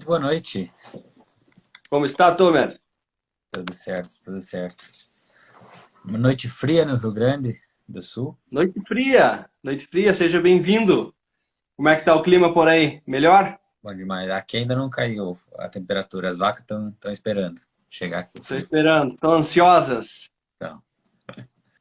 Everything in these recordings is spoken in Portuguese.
boa noite. Como está, Tomer? Tudo certo, tudo certo. Uma noite fria no Rio Grande do Sul. Noite fria, seja bem-vindo. Como é que tá o clima por aí? Melhor? Bom demais. Aqui ainda não caiu a temperatura. As vacas estão esperando chegar aqui o Estou frio. esperando, estão ansiosas. Então,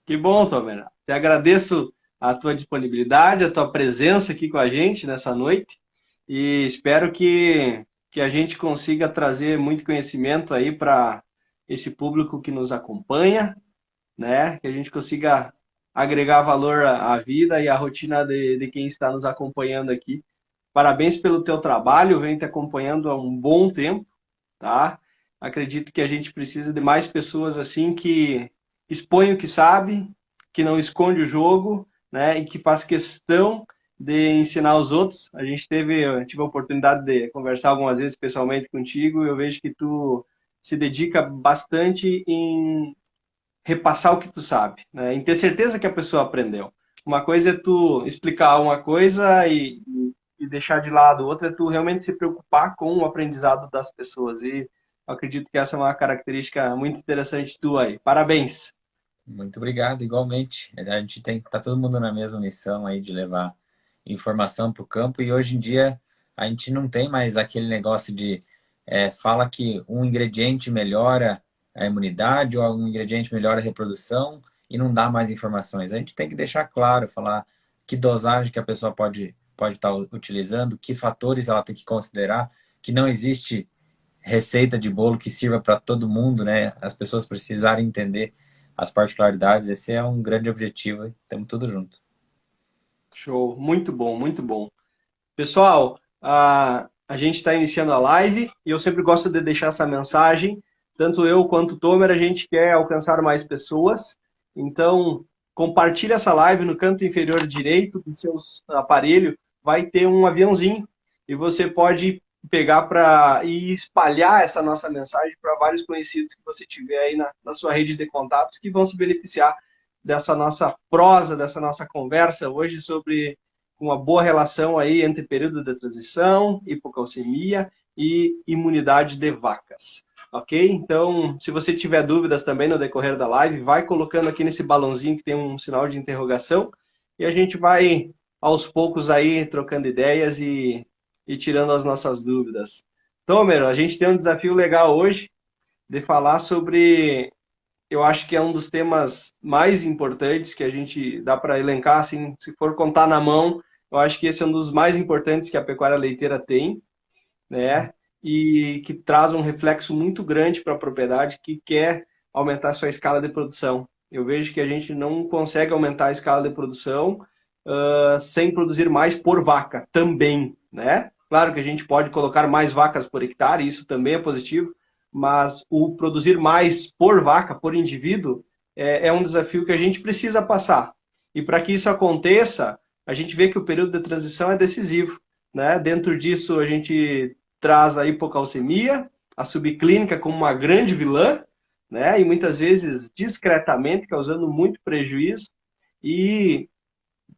Que bom, Tomer. Te agradeço a tua disponibilidade, a tua presença aqui com a gente nessa noite e espero que a gente consiga trazer muito conhecimento aí para esse público que nos acompanha, né? Que a gente consiga agregar valor à vida e à rotina de quem está nos acompanhando aqui. Parabéns pelo teu trabalho, venho te acompanhando há um bom tempo, tá? Acredito que a gente precisa de mais pessoas assim que expõem o que sabe, que não esconde o jogo, né? E que faz questão de ensinar os outros. Eu tive a oportunidade de conversar algumas vezes pessoalmente contigo e eu vejo que tu se dedica bastante em repassar o que tu sabe, né? Em ter certeza que a pessoa aprendeu. Uma coisa é tu explicar uma coisa e deixar de lado, outra é tu realmente se preocupar com o aprendizado das pessoas. E eu acredito que essa é uma característica muito interessante tua aí. Parabéns! muito obrigado, igualmente. A gente tem que estar todo mundo na mesma missão aí de levar informação para o campo e hoje em dia a gente não tem mais aquele negócio de fala que um ingrediente melhora a imunidade ou um ingrediente melhora a reprodução e não dá mais informações. A gente tem que deixar claro, falar que dosagem que a pessoa pode estar utilizando, que fatores ela tem que considerar, que não existe receita de bolo que sirva para todo mundo, né? As pessoas precisarem entender as particularidades. Esse é um grande objetivo. Estamos tudo junto. Show, muito bom, muito bom. Pessoal, a gente está iniciando a live e eu sempre gosto de deixar essa mensagem. Tanto eu quanto o Tomer, a gente quer alcançar mais pessoas. Então, compartilhe essa live no canto inferior direito do seu aparelho. Vai ter um aviãozinho e você pode pegar para e espalhar essa nossa mensagem para vários conhecidos que você tiver aí na sua rede de contatos que vão se beneficiar dessa nossa prosa, dessa nossa conversa hoje sobre uma boa relação aí entre período de transição, hipocalcemia e imunidade de vacas. Ok? Então, se você tiver dúvidas também no decorrer da live, vai colocando aqui nesse balãozinho que tem um sinal de interrogação e a gente vai aos poucos aí trocando ideias e tirando as nossas dúvidas. Tomer, a gente tem um desafio legal hoje de falar sobre, eu acho que é um dos temas mais importantes que a gente dá para elencar, assim, se for contar na mão, eu acho que esse é um dos mais importantes que a pecuária leiteira tem, né? E que traz um reflexo muito grande para a propriedade que quer aumentar a sua escala de produção. Eu vejo que a gente não consegue aumentar a escala de produção sem produzir mais por vaca também, né? Claro que a gente pode colocar mais vacas por hectare, isso também é positivo, mas o produzir mais por vaca, por indivíduo, é um desafio que a gente precisa passar. E para que isso aconteça, a gente vê que o período de transição é decisivo, né? Dentro disso, a gente traz a hipocalcemia, a subclínica como uma grande vilã, né? E muitas vezes discretamente, causando muito prejuízo e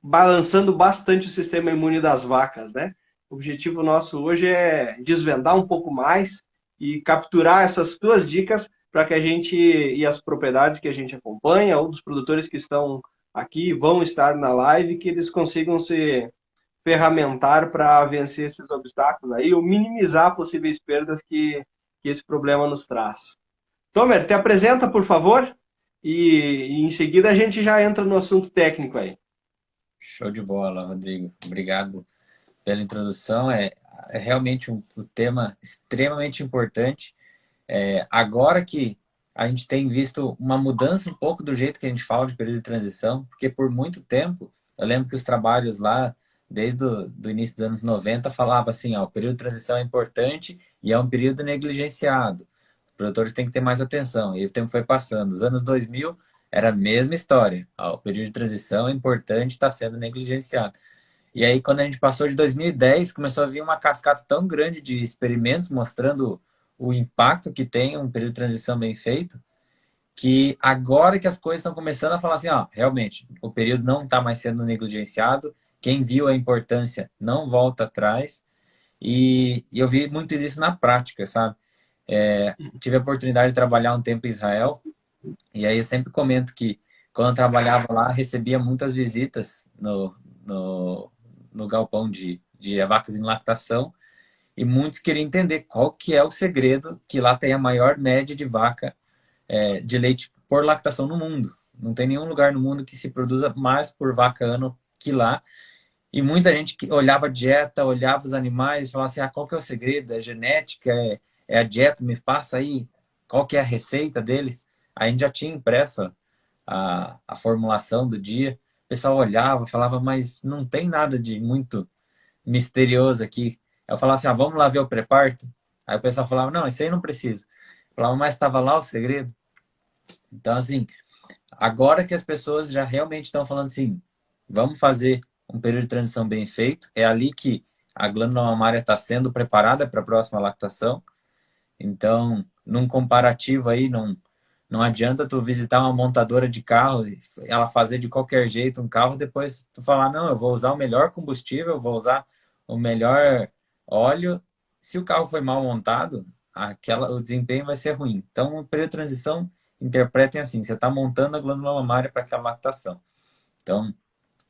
balançando bastante o sistema imune das vacas, né? O objetivo nosso hoje é desvendar um pouco mais e capturar essas tuas dicas para que a gente e as propriedades que a gente acompanha, ou dos produtores que estão aqui, vão estar na live, que eles consigam se ferramentar para vencer esses obstáculos aí, ou minimizar possíveis perdas que esse problema nos traz. Tomer, te apresenta, por favor, e em seguida a gente já entra no assunto técnico aí. Show de bola, Rodrigo. Obrigado pela introdução. É realmente um tema extremamente importante. Agora que a gente tem visto uma mudança um pouco do jeito que a gente fala de período de transição, porque por muito tempo, eu lembro que os trabalhos lá, desde do início dos anos 90, falava assim, ó, o período de transição é importante e é um período negligenciado. O produtor tem que ter mais atenção. E o tempo foi passando. Os anos 2000 era a mesma história. Ó, o período de transição é importante, está sendo negligenciado. E aí, quando a gente passou de 2010, começou a vir uma cascata tão grande de experimentos mostrando o impacto que tem um período de transição bem feito, que agora que as coisas estão começando a falar assim, ó, realmente, o período não está mais sendo negligenciado, quem viu a importância não volta atrás, e eu vi muito disso na prática, sabe? Tive a oportunidade de trabalhar um tempo em Israel, e aí eu sempre comento que quando eu trabalhava lá, recebia muitas visitas no, no galpão de vacas em lactação, e muitos queriam entender qual que é o segredo que lá tem a maior média de vaca de leite por lactação no mundo. Não tem nenhum lugar no mundo que se produza mais por vaca ano que lá. E muita gente que olhava a dieta, olhava os animais, falava assim, qual que é o segredo? É genética? É a dieta? Me passa aí qual que é a receita deles. Aí a gente já tinha impresso a formulação do dia. O pessoal olhava, falava, mas não tem nada de muito misterioso aqui. Eu falava assim, vamos lá ver o pré-parto? Aí o pessoal falava, não, isso aí não precisa. Eu falava, mas estava lá o segredo? Então, assim, agora que as pessoas já realmente estão falando assim, vamos fazer um período de transição bem feito, é ali que a glândula mamária está sendo preparada para a próxima lactação. Então, num comparativo aí, não adianta tu visitar uma montadora de carro, ela fazer de qualquer jeito um carro, depois tu falar, não, eu vou usar o melhor combustível, eu vou usar o melhor óleo. Se o carro foi mal montado, o desempenho vai ser ruim. Então, o período de transição, interpretem assim, você está montando a glândula mamária para aquela lactação. Então,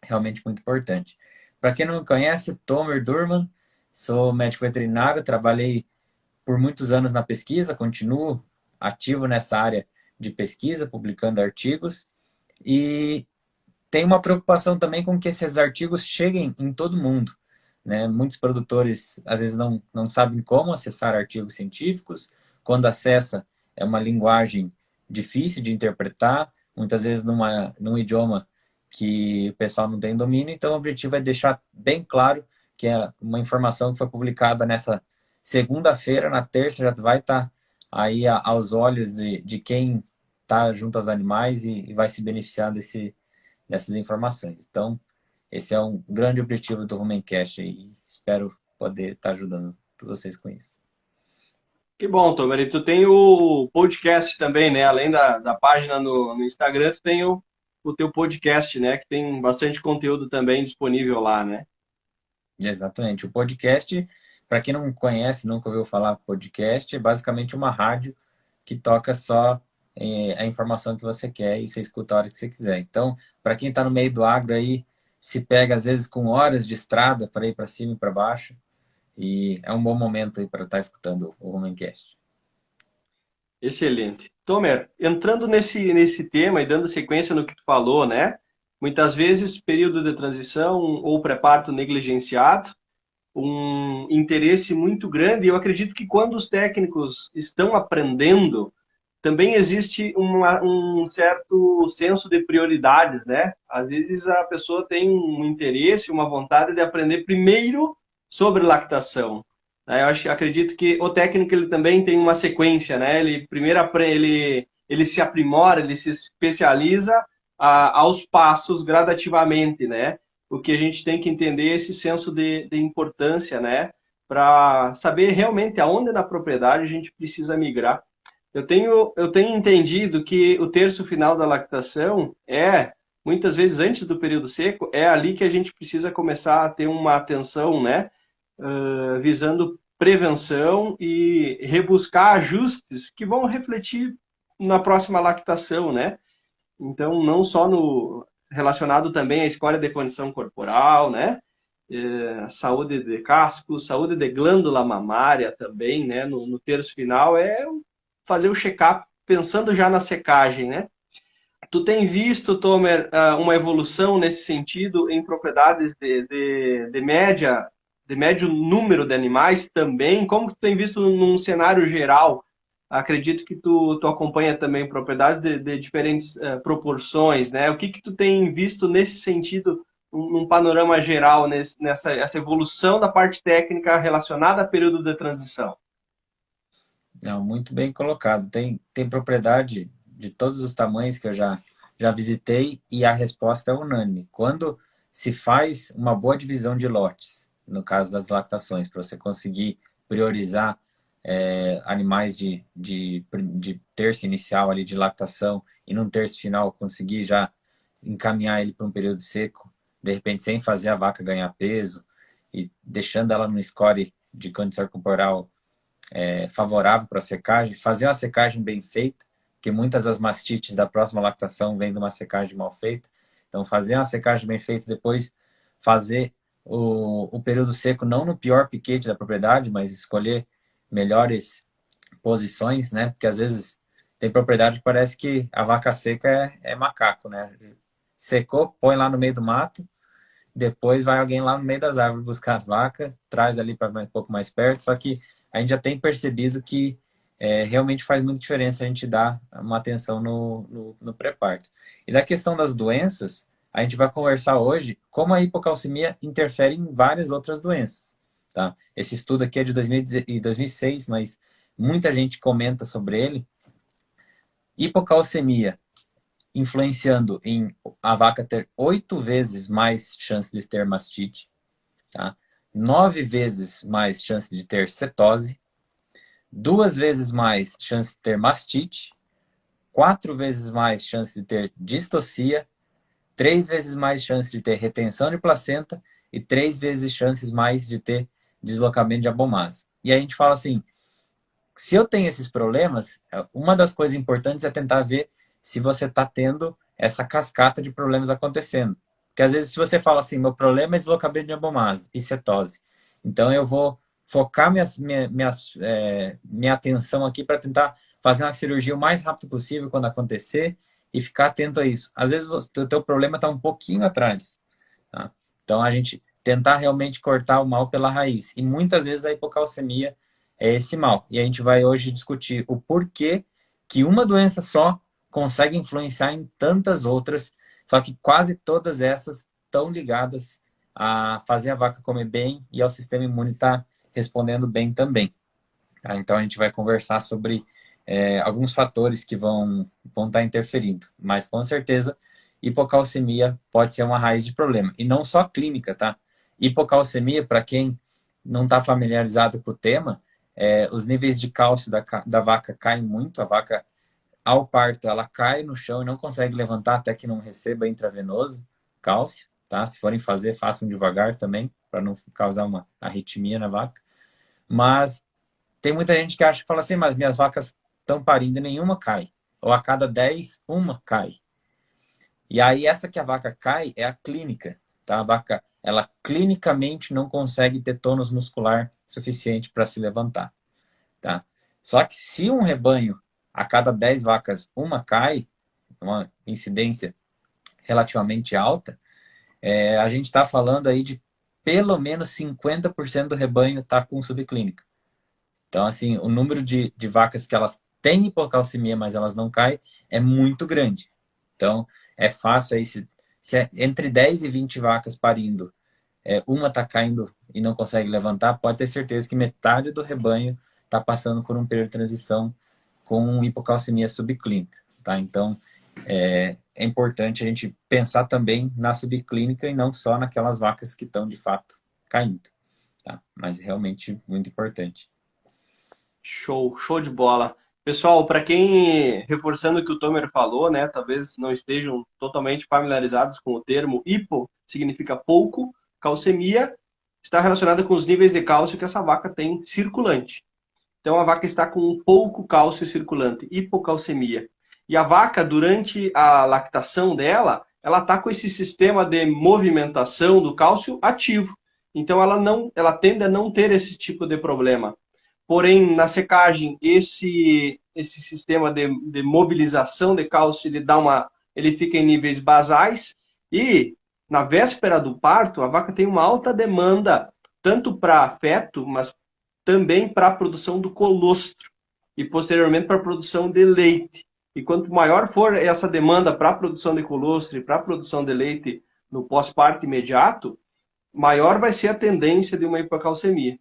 realmente muito importante. Para quem não me conhece, Tomer Durman, sou médico veterinário, trabalhei por muitos anos na pesquisa, continuo ativo nessa área de pesquisa, publicando artigos, e tem uma preocupação também com que esses artigos cheguem em todo mundo. Né? Muitos produtores, às vezes, não sabem como acessar artigos científicos, quando acessa, é uma linguagem difícil de interpretar, muitas vezes num idioma que o pessoal não tem domínio, então o objetivo é deixar bem claro que é uma informação que foi publicada nessa segunda-feira, na terça já vai estar aí aos olhos de quem está junto aos animais e vai se beneficiar dessas informações. Então, esse é um grande objetivo do Rumencast e espero poder estar ajudando vocês com isso. Que bom, Tomer. E tu tem o podcast também, né? Além da página no Instagram, tu tem o teu podcast, né? Que tem bastante conteúdo também disponível lá, né? Exatamente. O podcast, para quem não conhece, nunca ouviu falar podcast, é basicamente uma rádio que toca só a informação que você quer e você escuta a hora que você quiser. Então, para quem está no meio do agro aí, se pega às vezes com horas de estrada para ir para cima e para baixo, e é um bom momento aí para estar escutando o Rumencast. Excelente. Tomer, entrando nesse tema e dando sequência no que tu falou, né? Muitas vezes, período de transição ou pré-parto negligenciado, um interesse muito grande. Eu acredito que quando os técnicos estão aprendendo, também existe um certo senso de prioridades, né? Às vezes a pessoa tem um interesse, uma vontade de aprender primeiro sobre lactação. Né? Acredito que o técnico ele também tem uma sequência, né? Ele primeiro ele se aprimora, ele se especializa aos passos gradativamente, né? O que a gente tem que entender é esse senso de importância, né? Para saber realmente aonde na propriedade a gente precisa migrar. Eu tenho entendido que o terço final da lactação muitas vezes antes do período seco, é ali que a gente precisa começar a ter uma atenção, né? Visando prevenção e rebuscar ajustes que vão refletir na próxima lactação, né? Então, não só no relacionado também à escória de condição corporal, né? Saúde de casco, saúde de glândula mamária também, né? No terço final fazer o check-up pensando já na secagem, né? Tu tem visto, Tomer, uma evolução nesse sentido em propriedades de médio número de animais também? Como que tu tem visto num cenário geral? Acredito que tu acompanha também propriedades de diferentes proporções, né? O que tu tem visto nesse sentido, num panorama geral, essa evolução da parte técnica relacionada a período de transição? Não, muito bem colocado. Tem propriedade de todos os tamanhos que eu já visitei e a resposta é unânime. Quando se faz uma boa divisão de lotes, no caso das lactações, para você conseguir priorizar animais de terço inicial ali de lactação e num terço final conseguir já encaminhar ele para um período seco, de repente sem fazer a vaca ganhar peso e deixando ela no score de condição corporal favorável para a secagem, fazer uma secagem bem feita, porque muitas das mastites da próxima lactação vêm de uma secagem mal feita. Então, fazer uma secagem bem feita, depois fazer o período seco, não no pior piquete da propriedade, mas escolher melhores posições, né? Porque às vezes tem propriedade que parece que a vaca seca é macaco, né? Secou, põe lá no meio do mato, depois vai alguém lá no meio das árvores buscar as vacas, traz ali para um pouco mais perto, só que a gente já tem percebido que realmente faz muita diferença a gente dar uma atenção no pré-parto. E da questão das doenças, a gente vai conversar hoje como a hipocalcemia interfere em várias outras doenças. Tá? Esse estudo aqui é de 2006, mas muita gente comenta sobre ele. Hipocalcemia influenciando em a vaca ter 8 vezes mais chance de ter mastite, tá? 9 vezes mais chance de ter cetose, 2 vezes mais chance de ter mastite, 4 vezes mais chance de ter distocia, 3 vezes mais chance de ter retenção de placenta e 3 vezes chances mais de ter deslocamento de abomase. E aí a gente fala assim, se eu tenho esses problemas, uma das coisas importantes é tentar ver se você está tendo essa cascata de problemas acontecendo. Porque às vezes se você fala assim, meu problema é deslocamento de abomase e cetose, então eu vou focar minha atenção aqui para tentar fazer uma cirurgia o mais rápido possível quando acontecer e ficar atento a isso. Às vezes o teu problema está um pouquinho atrás. Tá? Então a gente tentar realmente cortar o mal pela raiz. E muitas vezes a hipocalcemia é esse mal. E a gente vai hoje discutir o porquê que uma doença só consegue influenciar em tantas outras, só que quase todas essas estão ligadas a fazer a vaca comer bem e ao sistema imune estar respondendo bem também. Tá? Então a gente vai conversar sobre alguns fatores que vão estar interferindo, mas com certeza hipocalcemia pode ser uma raiz de problema, e não só clínica, tá? Hipocalcemia, para quem não está familiarizado com o tema, os níveis de cálcio da vaca caem muito, a vaca ao parto, ela cai no chão e não consegue levantar até que não receba intravenoso cálcio, tá? Se forem fazer, façam devagar também, para não causar uma arritmia na vaca. Mas tem muita gente que acha que fala assim, mas minhas vacas estão parindo e nenhuma cai. Ou a cada 10, uma cai. E aí essa que a vaca cai é a clínica, tá? A vaca, ela clinicamente não consegue ter tônus muscular suficiente para se levantar, tá? Só que se um rebanho a cada 10 vacas, uma cai, uma incidência relativamente alta, a gente está falando aí de pelo menos 50% do rebanho está com subclínica. Então, assim, o número de vacas que elas têm hipocalcemia, mas elas não caem, é muito grande. Então, é fácil aí, se entre 10 e 20 vacas parindo, uma está caindo e não consegue levantar, pode ter certeza que metade do rebanho está passando por um período de transição com hipocalcemia subclínica, tá? Então, é importante a gente pensar também na subclínica e não só naquelas vacas que estão, de fato, caindo, tá? Mas realmente muito importante. Show, show de bola. Pessoal, para quem, reforçando o que o Tomer falou, né, talvez não estejam totalmente familiarizados com o termo, hipo significa pouco, calcemia está relacionada com os níveis de cálcio que essa vaca tem circulante. Então, a vaca está com um pouco cálcio circulante, hipocalcemia. E a vaca, durante a lactação dela, ela está com esse sistema de movimentação do cálcio ativo. Então, ela tende a não ter esse tipo de problema. Porém, na secagem, esse sistema de mobilização de cálcio, ele fica em níveis basais. E, na véspera do parto, a vaca tem uma alta demanda, tanto para feto, mas também para a produção do colostro e posteriormente para a produção de leite. E quanto maior for essa demanda para a produção de colostro e para a produção de leite no pós-parto imediato, maior vai ser a tendência de uma hipocalcemia.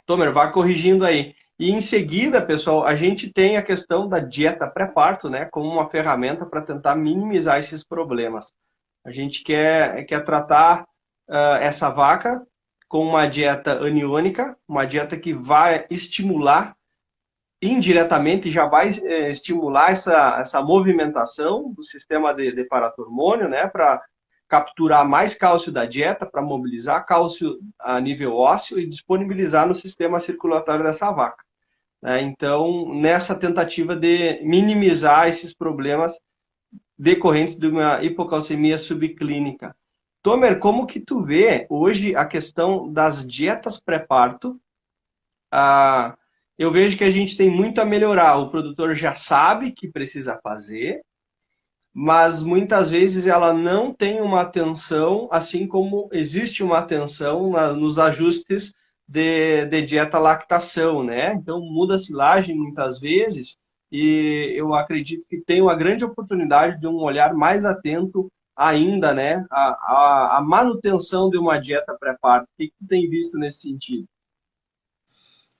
Tomer, vai corrigindo aí. E em seguida, pessoal, a gente tem a questão da dieta pré-parto, né, como uma ferramenta para tentar minimizar esses problemas. A gente quer tratar essa vaca com uma dieta aniônica, uma dieta que vai estimular indiretamente, já vai estimular essa movimentação do sistema de paratormônio, né, para capturar mais cálcio da dieta para mobilizar cálcio a nível ósseo e disponibilizar no sistema circulatório dessa vaca. Então, nessa tentativa de minimizar esses problemas decorrentes de uma hipocalcemia subclínica. Tomer, como que tu vê hoje a questão das dietas pré-parto? Eu vejo que a gente tem muito a melhorar. O produtor já sabe que precisa fazer, mas muitas vezes ela não tem uma atenção, assim como existe uma atenção nos ajustes de dieta lactação, né? Então muda a silagem muitas vezes e eu acredito que tem uma grande oportunidade de um olhar mais atento ainda, né? A manutenção de uma dieta pré-parto. O que tu tem visto nesse sentido?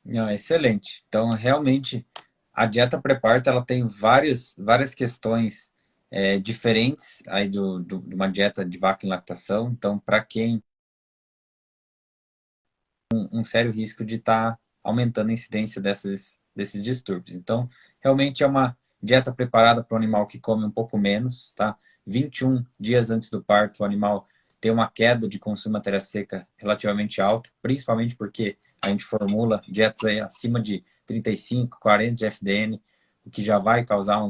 Não, excelente. Então, realmente, a dieta pré-parto, ela tem várias questões diferentes aí de uma dieta de vaca em lactação. Então, para quem um sério risco de estar aumentando a incidência desses distúrbios. Então, realmente é uma dieta preparada para o animal que come um pouco menos, tá? 21 dias antes do parto, o animal tem uma queda de consumo de matéria seca relativamente alta, principalmente porque a gente formula dietas aí acima de 35, 40 de FDN, o que já vai causar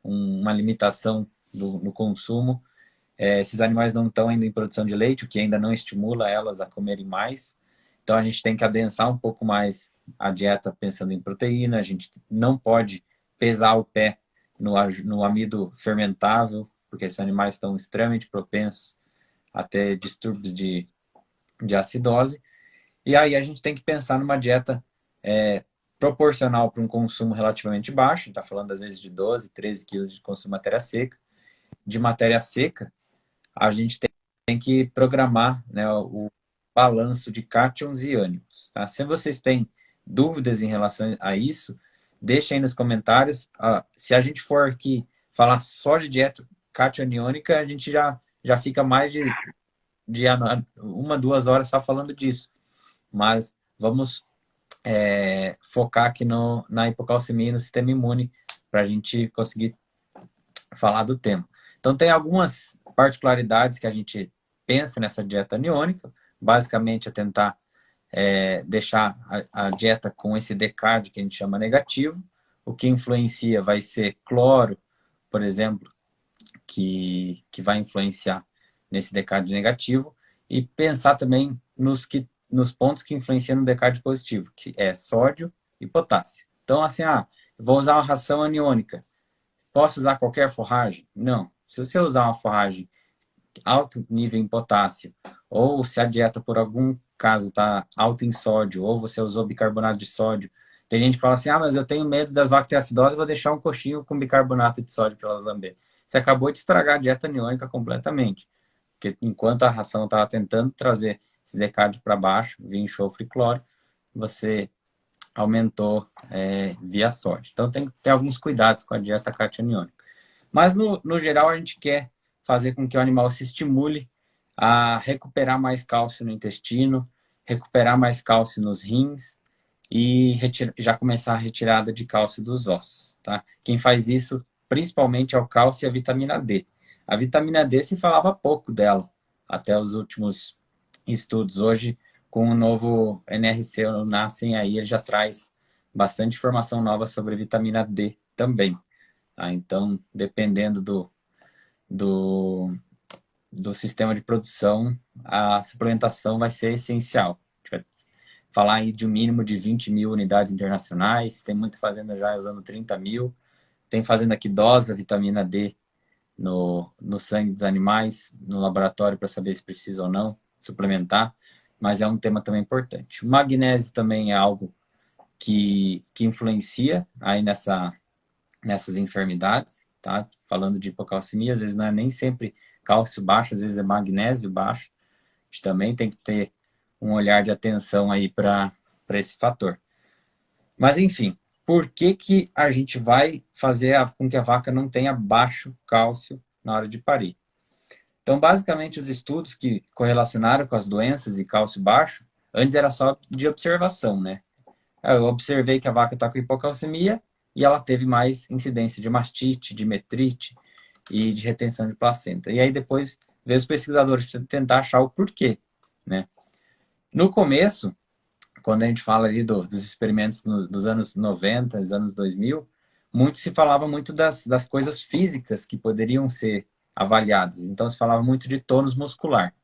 uma limitação no consumo. Esses animais não estão ainda em produção de leite, o que ainda não estimula elas a comerem mais. Então a gente tem que adensar um pouco mais a dieta pensando em proteína. A gente não pode pesar o pé no amido fermentável, porque esses animais estão extremamente propensos a ter distúrbios de acidose. E aí a gente tem que pensar numa dieta proporcional para um consumo relativamente baixo. A gente está falando às vezes de 12, 13 quilos de consumo de matéria seca. De matéria seca, a gente tem que programar, né, o balanço de cátions e ânions. Tá? Se vocês têm dúvidas em relação a isso, deixem aí nos comentários. Se a gente for aqui falar só de dieta cátion aniônica, a gente já fica mais de 1, 2 horas só falando disso. Mas vamos focar aqui na hipocalcemia e no sistema imune para a gente conseguir falar do tema. Então, tem algumas particularidades que a gente pensa nessa dieta aniônica. Basicamente, é tentar deixar a dieta com esse DCAD que a gente chama negativo. O que influencia vai ser cloro, por exemplo, que vai influenciar nesse DCAD negativo. E pensar também nos pontos que influenciam no DCAD positivo, que é sódio e potássio. Então, assim, vou usar uma ração aniônica. Posso usar qualquer forragem? Não. Se você usar uma forragem alto nível em potássio, ou se a dieta por algum caso está alta em sódio, ou você usou bicarbonato de sódio, tem gente que fala assim, mas eu tenho medo das vacas ter acidose, vou deixar um coxinho com bicarbonato de sódio para ela lamber. Você acabou de estragar a dieta aniônica completamente. Porque enquanto a ração estava tentando trazer esse decádio para baixo, via enxofre e cloro, você aumentou via sódio. Então tem que ter alguns cuidados com a dieta cationiônica. Mas no geral a gente quer fazer com que o animal se estimule a recuperar mais cálcio no intestino, recuperar mais cálcio nos rins e já começar a retirada de cálcio dos ossos. Tá? Quem faz isso principalmente é o cálcio e a vitamina D. A vitamina D se falava pouco dela até os últimos estudos. Hoje, com o novo NRC, o Nascem aí, ele já traz bastante informação nova sobre vitamina D também. Tá? Então, dependendo do sistema de produção, a suplementação vai ser essencial. A gente vai falar aí de um mínimo de 20 mil unidades internacionais, tem muita fazenda já usando 30 mil, tem fazenda que dosa vitamina D no sangue dos animais, no laboratório, para saber se precisa ou não suplementar, mas é um tema também importante. O magnésio também é algo que influencia aí nessas enfermidades, tá? Falando de hipocalcemia, às vezes não é nem sempre cálcio baixo, às vezes é magnésio baixo. A gente também tem que ter um olhar de atenção aí para esse fator. Mas, enfim, por que a gente vai fazer com que a vaca não tenha baixo cálcio na hora de parir? Então, basicamente, os estudos que correlacionaram com as doenças e cálcio baixo, antes era só de observação, né? Eu observei que a vaca está com hipocalcemia e ela teve mais incidência de mastite, de metrite e de retenção de placenta. E aí depois veio os pesquisadores para tentar achar o porquê, né? No começo, quando a gente fala ali dos experimentos dos anos 90, dos anos 2000, muito se falava muito das coisas físicas que poderiam ser avaliadas. Então, se falava muito de tônus muscular,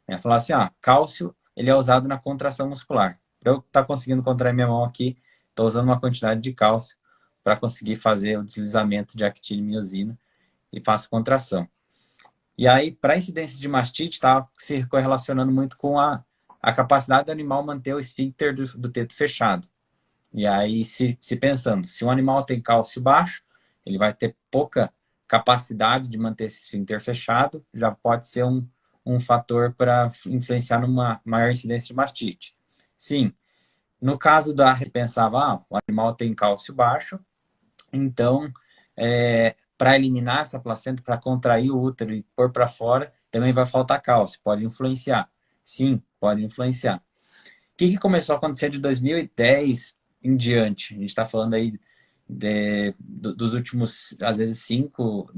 né? Falava assim, cálcio, ele é usado na contração muscular. Para eu estar conseguindo contrair minha mão aqui, estou usando uma quantidade de cálcio para conseguir fazer o deslizamento de actina e miosina e faço contração. E aí, para incidência de mastite, estava se correlacionando muito com a capacidade do animal manter o esfíncter do teto fechado. E aí, se pensando, se um animal tem cálcio baixo, ele vai ter pouca capacidade de manter esse esfíncter fechado, já pode ser um fator para influenciar numa maior incidência de mastite. Sim, no caso da, pensava, o animal tem cálcio baixo, então, para eliminar essa placenta, para contrair o útero e pôr para fora, também vai faltar cálcio, pode influenciar. Sim, pode influenciar. O que começou a acontecer de 2010 em diante? A gente está falando aí dos últimos, às vezes, 5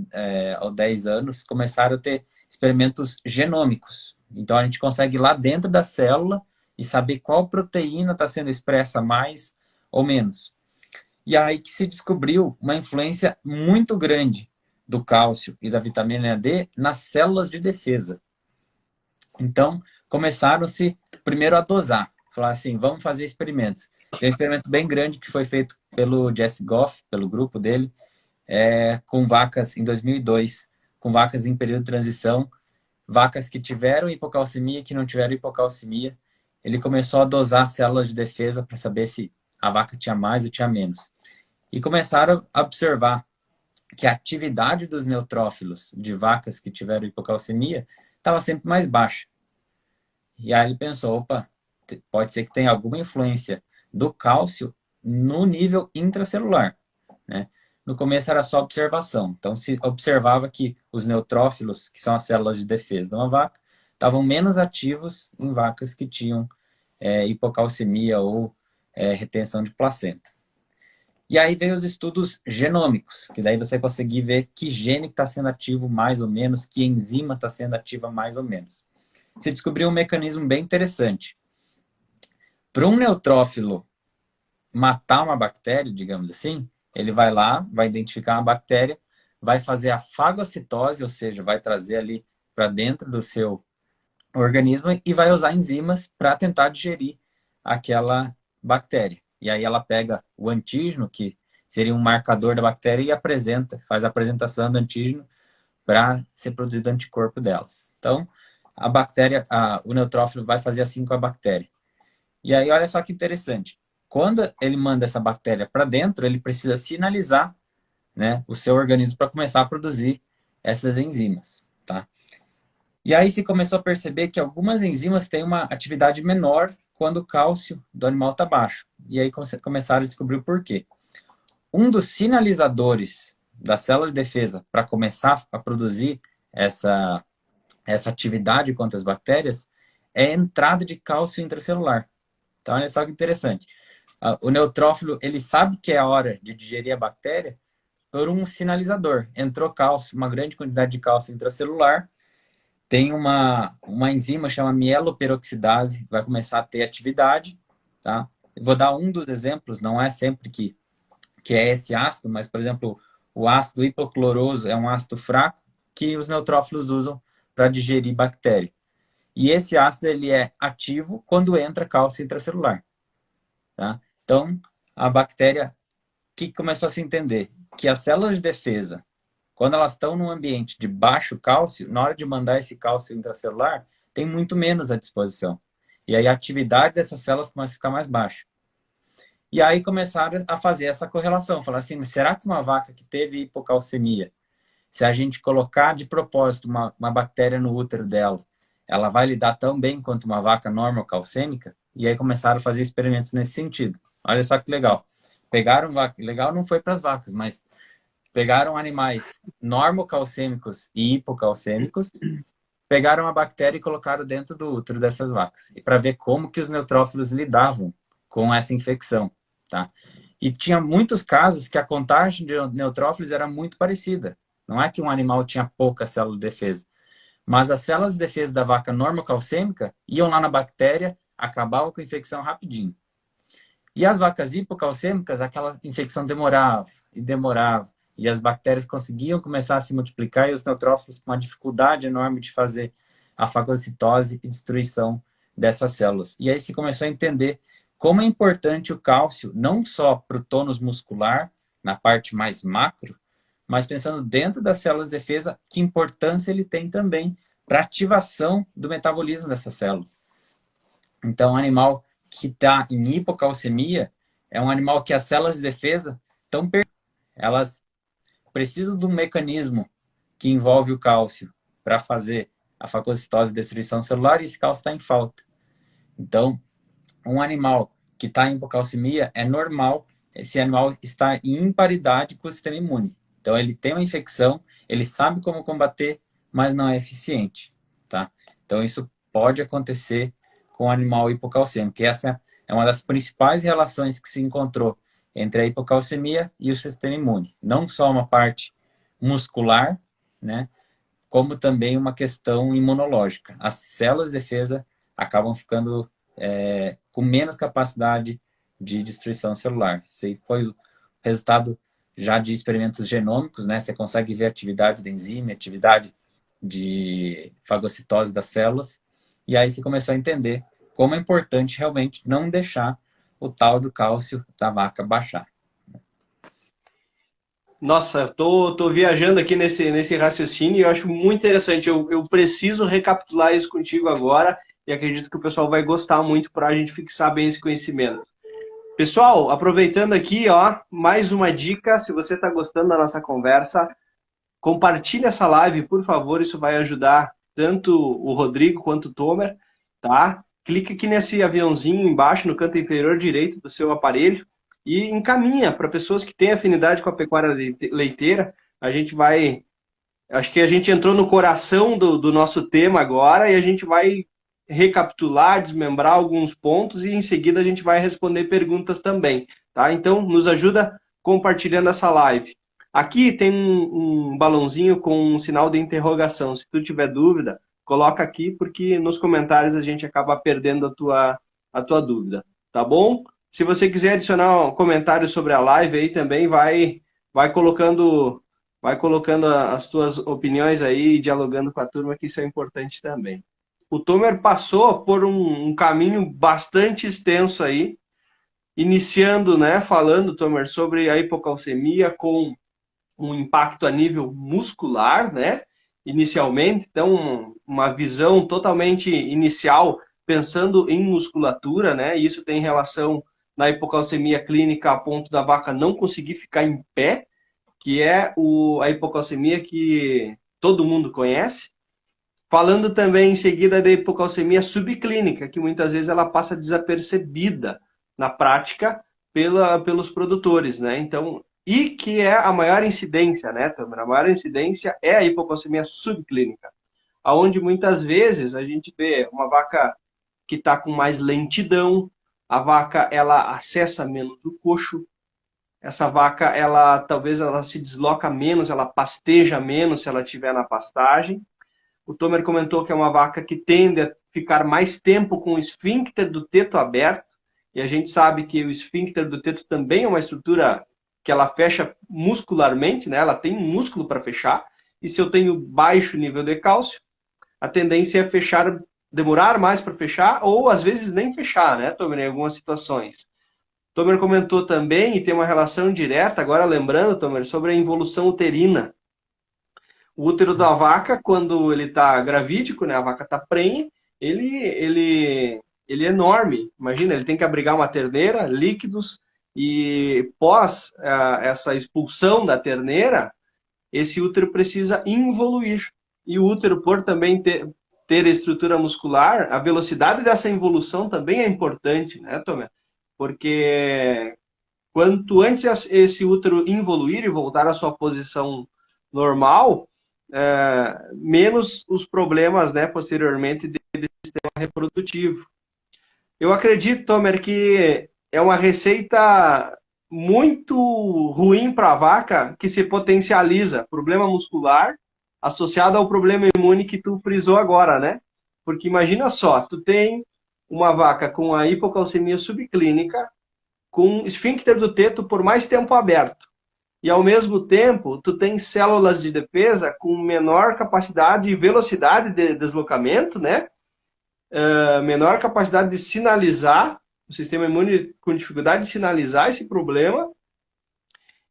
ou 10 anos, começaram a ter experimentos genômicos. Então, a gente consegue ir lá dentro da célula e saber qual proteína está sendo expressa mais ou menos. E aí que se descobriu uma influência muito grande do cálcio e da vitamina D nas células de defesa. Então, começaram-se primeiro a dosar. Falaram assim, vamos fazer experimentos. Tem um experimento bem grande que foi feito pelo Jesse Goff, pelo grupo dele, com vacas em 2002, com vacas em período de transição, vacas que tiveram hipocalcemia e que não tiveram hipocalcemia. Ele começou a dosar células de defesa para saber se a vaca tinha mais ou tinha menos. E começaram a observar que a atividade dos neutrófilos de vacas que tiveram hipocalcemia estava sempre mais baixa. E aí ele pensou, opa, pode ser que tenha alguma influência do cálcio no nível intracelular, né? No começo era só observação. Então, se observava que os neutrófilos, que são as células de defesa de uma vaca, estavam menos ativos em vacas que tinham hipocalcemia ou retenção de placenta. E aí veio os estudos genômicos, que daí você conseguir ver que gene está sendo ativo mais ou menos, que enzima está sendo ativa mais ou menos. Você descobriu um mecanismo bem interessante. Para um neutrófilo matar uma bactéria, digamos assim, ele vai lá, vai identificar uma bactéria, vai fazer a fagocitose, ou seja, vai trazer ali para dentro do seu organismo e vai usar enzimas para tentar digerir aquela bactéria. E aí ela pega o antígeno, que seria um marcador da bactéria, e apresenta, faz a apresentação do antígeno para ser produzido anticorpo delas. Então, a bactéria, o neutrófilo vai fazer assim com a bactéria. E aí, olha só que interessante. Quando ele manda essa bactéria para dentro, ele precisa sinalizar, né, o seu organismo para começar a produzir essas enzimas, tá? E aí se começou a perceber que algumas enzimas têm uma atividade menor quando o cálcio do animal está baixo. E aí começaram a descobrir o porquê. Um dos sinalizadores da célula de defesa para começar a produzir essa atividade contra as bactérias é a entrada de cálcio intracelular. Então, olha só que interessante. O neutrófilo, ele sabe que é a hora de digerir a bactéria por um sinalizador. Entrou cálcio, uma grande quantidade de cálcio intracelular, tem uma enzima chamada mieloperoxidase, vai começar a ter atividade, tá? Eu vou dar um dos exemplos, não é sempre que é esse ácido, mas, por exemplo, o ácido hipocloroso é um ácido fraco que os neutrófilos usam para digerir bactéria. E esse ácido ele é ativo quando entra cálcio intracelular, tá? Então, a bactéria, o que começou a se entender? Que as células de defesa, quando elas estão num ambiente de baixo cálcio, na hora de mandar esse cálcio intracelular, tem muito menos à disposição. E aí a atividade dessas células começa a ficar mais baixa. E aí começaram a fazer essa correlação. Falar assim, mas será que uma vaca que teve hipocalcemia, se a gente colocar de propósito uma bactéria no útero dela, ela vai lidar tão bem quanto uma vaca normocalcêmica? E aí começaram a fazer experimentos nesse sentido. Olha só que legal. Pegaram vaca, legal não foi para as vacas, mas pegaram animais normocalcêmicos e hipocalcêmicos, pegaram a bactéria e colocaram dentro do útero dessas vacas, para ver como que os neutrófilos lidavam com essa infecção, tá? E tinha muitos casos que a contagem de neutrófilos era muito parecida. Não é que um animal tinha pouca célula de defesa, Mas as células de defesa da vaca normocalcêmica iam lá na bactéria, acabavam com a infecção rapidinho. E as vacas hipocalcêmicas, aquela infecção demorava e demorava. E as bactérias conseguiam começar a se multiplicar e os neutrófilos com uma dificuldade enorme de fazer a fagocitose e destruição dessas células. E aí se começou a entender como é importante o cálcio, não só para o tônus muscular, na parte mais macro, mas pensando dentro das células de defesa, que importância ele tem também para a ativação do metabolismo dessas células. Então, um animal que está em hipocalcemia é um animal que as células de defesa estão perdidas. Elas precisam de um mecanismo que envolve o cálcio para fazer a fagocitose e destruição celular, e esse cálcio está em falta. Então, um animal que está em hipocalcemia, é normal esse animal estar em imparidade com o sistema imune. Então, ele tem uma infecção, ele sabe como combater, mas não é eficiente. Tá? Então, isso pode acontecer com o animal hipocalcêmico. E essa é uma das principais relações que se encontrou entre a hipocalcemia e o sistema imune. Não só uma parte muscular, né, como também uma questão imunológica. As células de defesa acabam ficando com menos capacidade de destruição celular. Isso foi o resultado já de experimentos genômicos, né? Você consegue ver a atividade da enzima, a atividade de fagocitose das células, e aí você começou a entender como é importante realmente não deixar o tal do cálcio da vaca baixar. Nossa, tô viajando aqui nesse raciocínio e eu acho muito interessante. Eu preciso recapitular isso contigo agora e acredito que o pessoal vai gostar muito para a gente fixar bem esse conhecimento. Pessoal, aproveitando aqui, ó, mais uma dica. Se você está gostando da nossa conversa, compartilhe essa live, por favor. Isso vai ajudar tanto o Rodrigo quanto o Tomer, tá? Clique aqui nesse aviãozinho embaixo, no canto inferior direito do seu aparelho e encaminha para pessoas que têm afinidade com a pecuária leiteira. A gente vai... Acho que a gente entrou no coração do nosso tema agora e a gente vai recapitular, desmembrar alguns pontos e em seguida a gente vai responder perguntas também, tá? Então, nos ajuda compartilhando essa live. Aqui tem um balãozinho com um sinal de interrogação. Se tu tiver dúvida, coloca aqui, porque nos comentários a gente acaba perdendo a tua dúvida, tá bom? Se você quiser adicionar um comentário sobre a live aí também, vai colocando as tuas opiniões aí, dialogando com a turma, que isso é importante também. O Tomer passou por um caminho bastante extenso aí, iniciando, né, falando, Tomer, sobre a hipocalcemia com um impacto a nível muscular, né, inicialmente. Então, uma visão totalmente inicial, pensando em musculatura, né, e isso tem relação na hipocalcemia clínica a ponto da vaca não conseguir ficar em pé, que é a hipocalcemia que todo mundo conhece. Falando também em seguida da hipocalcemia subclínica, que muitas vezes ela passa desapercebida na prática pelos produtores, né? Então, e que é a maior incidência, né, Tamara? A maior incidência é a hipocalcemia subclínica, aonde muitas vezes a gente vê uma vaca que está com mais lentidão, a vaca ela acessa menos o coxo, essa vaca talvez ela se desloca menos, ela pasteja menos se ela estiver na pastagem. O Tomer comentou que é uma vaca que tende a ficar mais tempo com o esfíncter do teto aberto, e a gente sabe que o esfíncter do teto também é uma estrutura que ela fecha muscularmente, né? Ela tem um músculo para fechar, e se eu tenho baixo nível de cálcio, a tendência é fechar, demorar mais para fechar, ou às vezes nem fechar, né, Tomer, em algumas situações. Tomer comentou também, e tem uma relação direta, agora lembrando, Tomer, sobre a involução uterina. O útero da vaca, quando ele está gravídico, né, a vaca está prenhe, ele é enorme. Imagina, ele tem que abrigar uma terneira, líquidos, e pós essa expulsão da terneira, esse útero precisa involuir. E o útero, por também ter estrutura muscular, a velocidade dessa involução também é importante, né, Tomé? Porque quanto antes esse útero involuir e voltar à sua posição normal, menos os problemas, né, posteriormente do sistema reprodutivo. Eu acredito, Tomer, que é uma receita muito ruim para a vaca que se potencializa. Problema muscular, associado ao problema imune que tu frisou agora, né? Porque imagina só, tu tem uma vaca com a hipocalcemia subclínica, com esfíncter do teto por mais tempo aberto. E ao mesmo tempo, tu tem células de defesa com menor capacidade e velocidade de deslocamento, né? Menor capacidade de sinalizar, o sistema imune com dificuldade de sinalizar esse problema.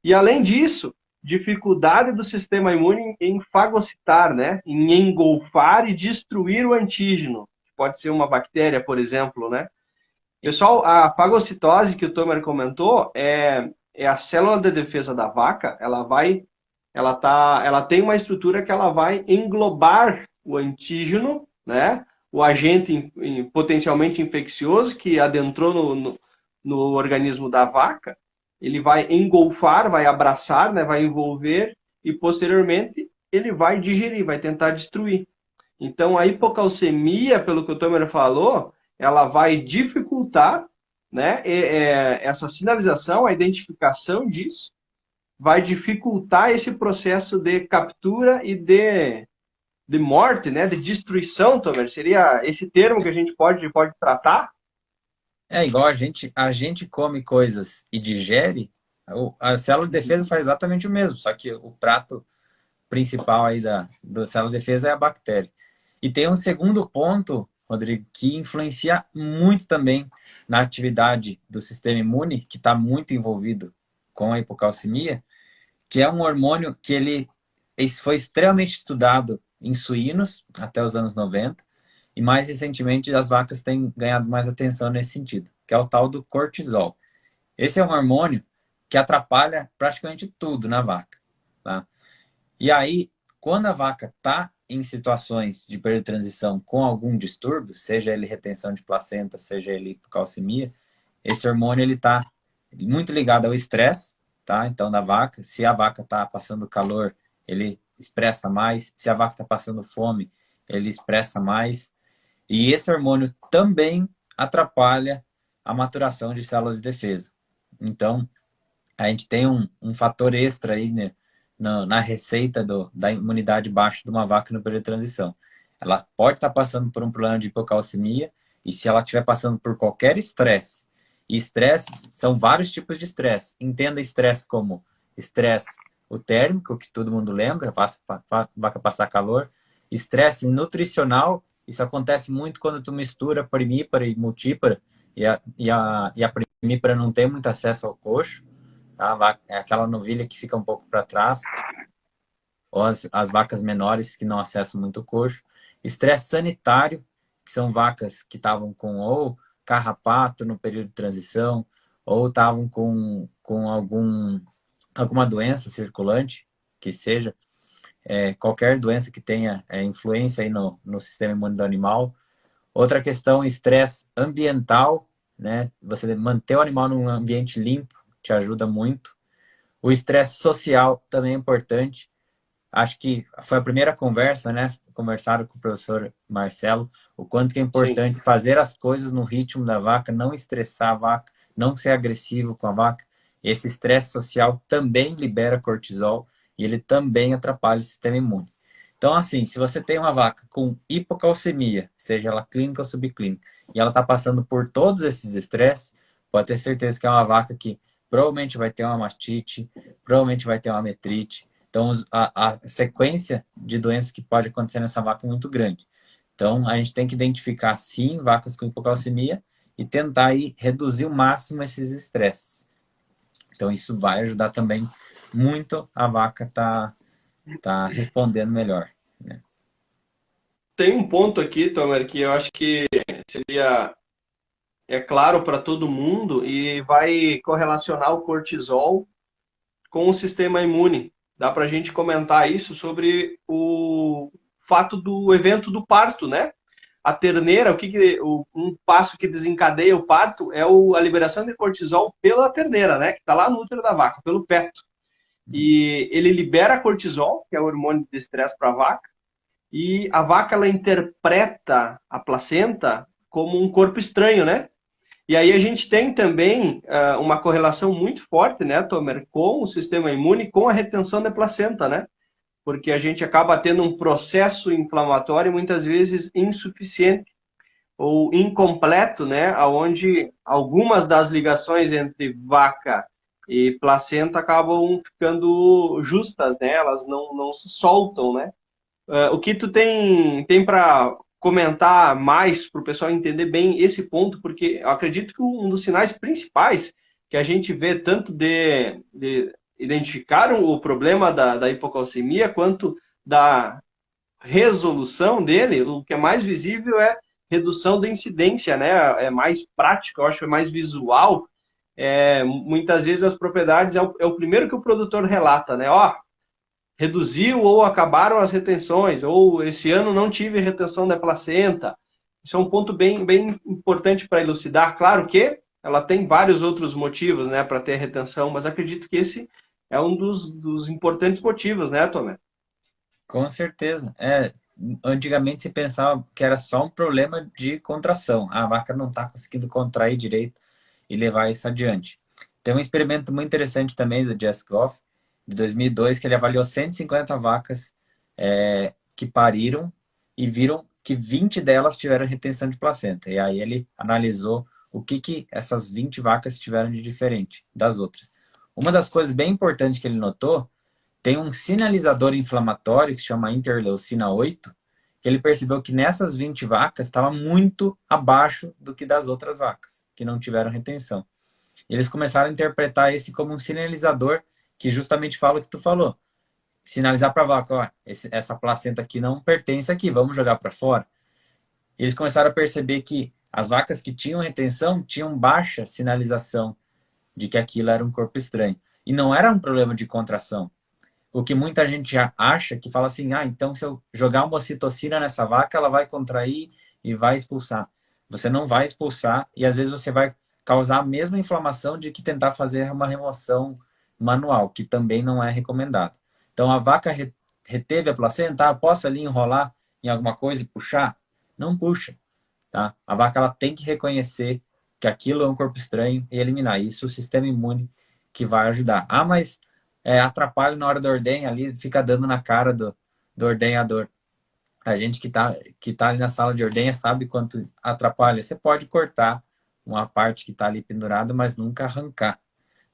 E além disso, dificuldade do sistema imune em fagocitar, né? Em engolfar e destruir o antígeno. Pode ser uma bactéria, por exemplo, né? Pessoal, a fagocitose que o Tomer comentou é a célula de defesa da vaca. Ela tem uma estrutura que ela vai englobar o antígeno, né? O agente potencialmente infeccioso que adentrou no organismo da vaca. Ele vai engolfar, vai abraçar, né? Vai envolver e posteriormente ele vai digerir, vai tentar destruir. Então a hipocalcemia, pelo que o Tomer falou, ela vai dificultar, né, essa sinalização, a identificação disso, vai dificultar esse processo de captura e de morte, né, de destruição, Tomer. Seria esse termo que a gente pode tratar? É igual a gente come coisas e digere, a célula de defesa faz exatamente o mesmo, só que o prato principal aí da célula de defesa é a bactéria. E tem um segundo ponto, Rodrigo, que influencia muito também na atividade do sistema imune, que está muito envolvido com a hipocalcemia, que é um hormônio que ele foi extremamente estudado em suínos até os anos 90, e mais recentemente as vacas têm ganhado mais atenção nesse sentido, que é o tal do cortisol. Esse é um hormônio que atrapalha praticamente tudo na vaca, tá? E aí, quando a vaca está em situações de período de transição com algum distúrbio, seja ele retenção de placenta, seja ele hipocalcemia, esse hormônio ele está muito ligado ao estresse, tá? Então, da vaca, se a vaca está passando calor, ele expressa mais. Se a vaca está passando fome, ele expressa mais. E esse hormônio também atrapalha a maturação de células de defesa. Então, a gente tem um fator extra aí, né, na receita da imunidade baixa de uma vaca no período de transição. Ela pode estar passando por um problema de hipocalcemia, e se ela estiver passando por qualquer estresse, e estresse são vários tipos de estresse. Entenda estresse como estresse o térmico, que todo mundo lembra, a vaca passar calor. Estresse nutricional, isso acontece muito quando tu mistura primípara e multípara, e a primípara não tem muito acesso ao coxo, tá? É aquela novilha que fica um pouco para trás, ou as vacas menores que não acessam muito o coxo. Estresse sanitário, que são vacas que estavam com ou carrapato no período de transição, ou estavam com alguma doença circulante, que seja, qualquer doença que tenha influência aí no sistema imune do animal. Outra questão, estresse ambiental, né? Você manter o animal num ambiente limpo te ajuda muito. O estresse social também é importante. Acho que foi a primeira conversa, né? Conversaram com o professor Marcelo, o quanto que é importante Sim. fazer as coisas no ritmo da vaca, não estressar a vaca, não ser agressivo com a vaca. Esse estresse social também libera cortisol e ele também atrapalha o sistema imune. Então, assim, se você tem uma vaca com hipocalcemia, seja ela clínica ou subclínica, e ela está passando por todos esses estresses, pode ter certeza que é uma vaca que provavelmente vai ter uma mastite, provavelmente vai ter uma metrite. Então, a sequência de doenças que pode acontecer nessa vaca é muito grande. Então, a gente tem que identificar, sim, vacas com hipocalcemia e tentar aí reduzir o máximo esses estresses. Então, isso vai ajudar também muito a vaca tá respondendo melhor, né? Tem um ponto aqui, Tomer, que eu acho que seria claro para todo mundo e vai correlacionar o cortisol com o sistema imune. Dá para a gente comentar isso sobre o fato do evento do parto, né? A terneira, um passo que desencadeia o parto é a liberação de cortisol pela terneira, né? Que está lá no útero da vaca, pelo feto. E ele libera cortisol, que é o hormônio de estresse para a vaca, e a vaca ela interpreta a placenta como um corpo estranho, né? E aí a gente tem também uma correlação muito forte, né, Tomer, com o sistema imune, com a retenção da placenta, né? porque a gente acaba tendo um processo inflamatório muitas vezes insuficiente ou incompleto, né, onde algumas das ligações entre vaca e placenta acabam ficando justas, né, elas não se soltam, né. O que tu tem para comentar mais para o pessoal entender bem esse ponto, porque eu acredito que um dos sinais principais que a gente vê tanto de identificar o problema da hipocalcemia quanto da resolução dele, o que é mais visível é redução da incidência, né? É mais prático, eu acho, é mais visual. Muitas vezes as propriedades é o primeiro que o produtor relata, né? Ó, reduziu ou acabaram as retenções, ou esse ano não tive retenção da placenta. Isso é um ponto bem importante para elucidar. Claro que ela tem vários outros motivos, né, para ter retenção, mas acredito que esse é um dos importantes motivos, né, Tomé? Com certeza. Antigamente se pensava que era só um problema de contração. A vaca não está conseguindo contrair direito e levar isso adiante. Tem um experimento muito interessante também do Jess Goff, de 2002, que ele avaliou 150 vacas que pariram e viram que 20 delas tiveram retenção de placenta. E aí ele analisou o que essas 20 vacas tiveram de diferente das outras. Uma das coisas bem importantes que ele notou, tem um sinalizador inflamatório que se chama interleucina 8, que ele percebeu que nessas 20 vacas estava muito abaixo do que das outras vacas, que não tiveram retenção. E eles começaram a interpretar esse como um sinalizador que justamente fala o que tu falou. Sinalizar para a vaca, ó, essa placenta aqui não pertence aqui, vamos jogar para fora. E eles começaram a perceber que as vacas que tinham retenção tinham baixa sinalização de que aquilo era um corpo estranho. E não era um problema de contração. O que muita gente acha, que fala assim, então se eu jogar uma ocitocina nessa vaca, ela vai contrair e vai expulsar. Você não vai expulsar e às vezes você vai causar a mesma inflamação de que tentar fazer uma remoção manual, que também não é recomendado. Então a vaca reteve a placenta, posso ali enrolar em alguma coisa e puxar? Não puxa, tá? A vaca ela tem que reconhecer que aquilo é um corpo estranho e eliminar isso, o sistema imune que vai ajudar. Mas atrapalha na hora da ordenha ali, fica dando na cara do ordenhador. A gente que tá ali na sala de ordenha sabe quanto atrapalha. Você pode cortar uma parte que está ali pendurada, mas nunca arrancar,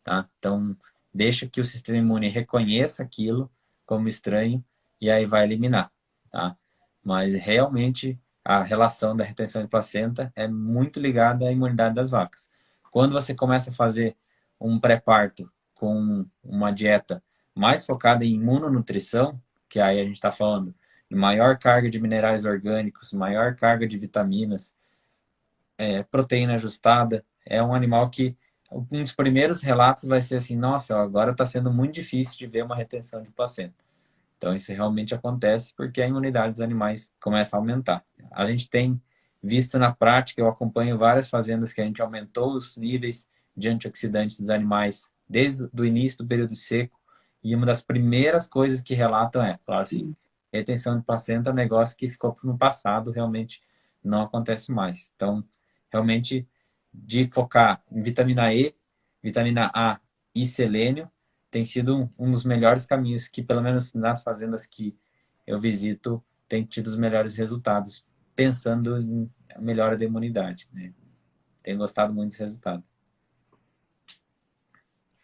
tá? Então, deixa que o sistema imune reconheça aquilo como estranho e aí vai eliminar, tá? Mas realmente a relação da retenção de placenta é muito ligada à imunidade das vacas. Quando você começa a fazer um pré-parto com uma dieta mais focada em imunonutrição, que aí a gente está falando de maior carga de minerais orgânicos, maior carga de vitaminas, proteína ajustada, é um animal que um dos primeiros relatos vai ser assim, nossa, agora está sendo muito difícil de ver uma retenção de placenta. Então isso realmente acontece porque a imunidade dos animais começa a aumentar. A gente tem visto na prática, eu acompanho várias fazendas que a gente aumentou os níveis de antioxidantes dos animais desde o início do período seco, e uma das primeiras coisas que relatam falar assim, retenção de placenta é um negócio que ficou no passado, realmente não acontece mais. Então, realmente, de focar em vitamina E, vitamina A e selênio, tem sido um dos melhores caminhos que, pelo menos nas fazendas que eu visito, tem tido os melhores resultados, pensando em melhora da imunidade, né? Tenho gostado muito desse resultado.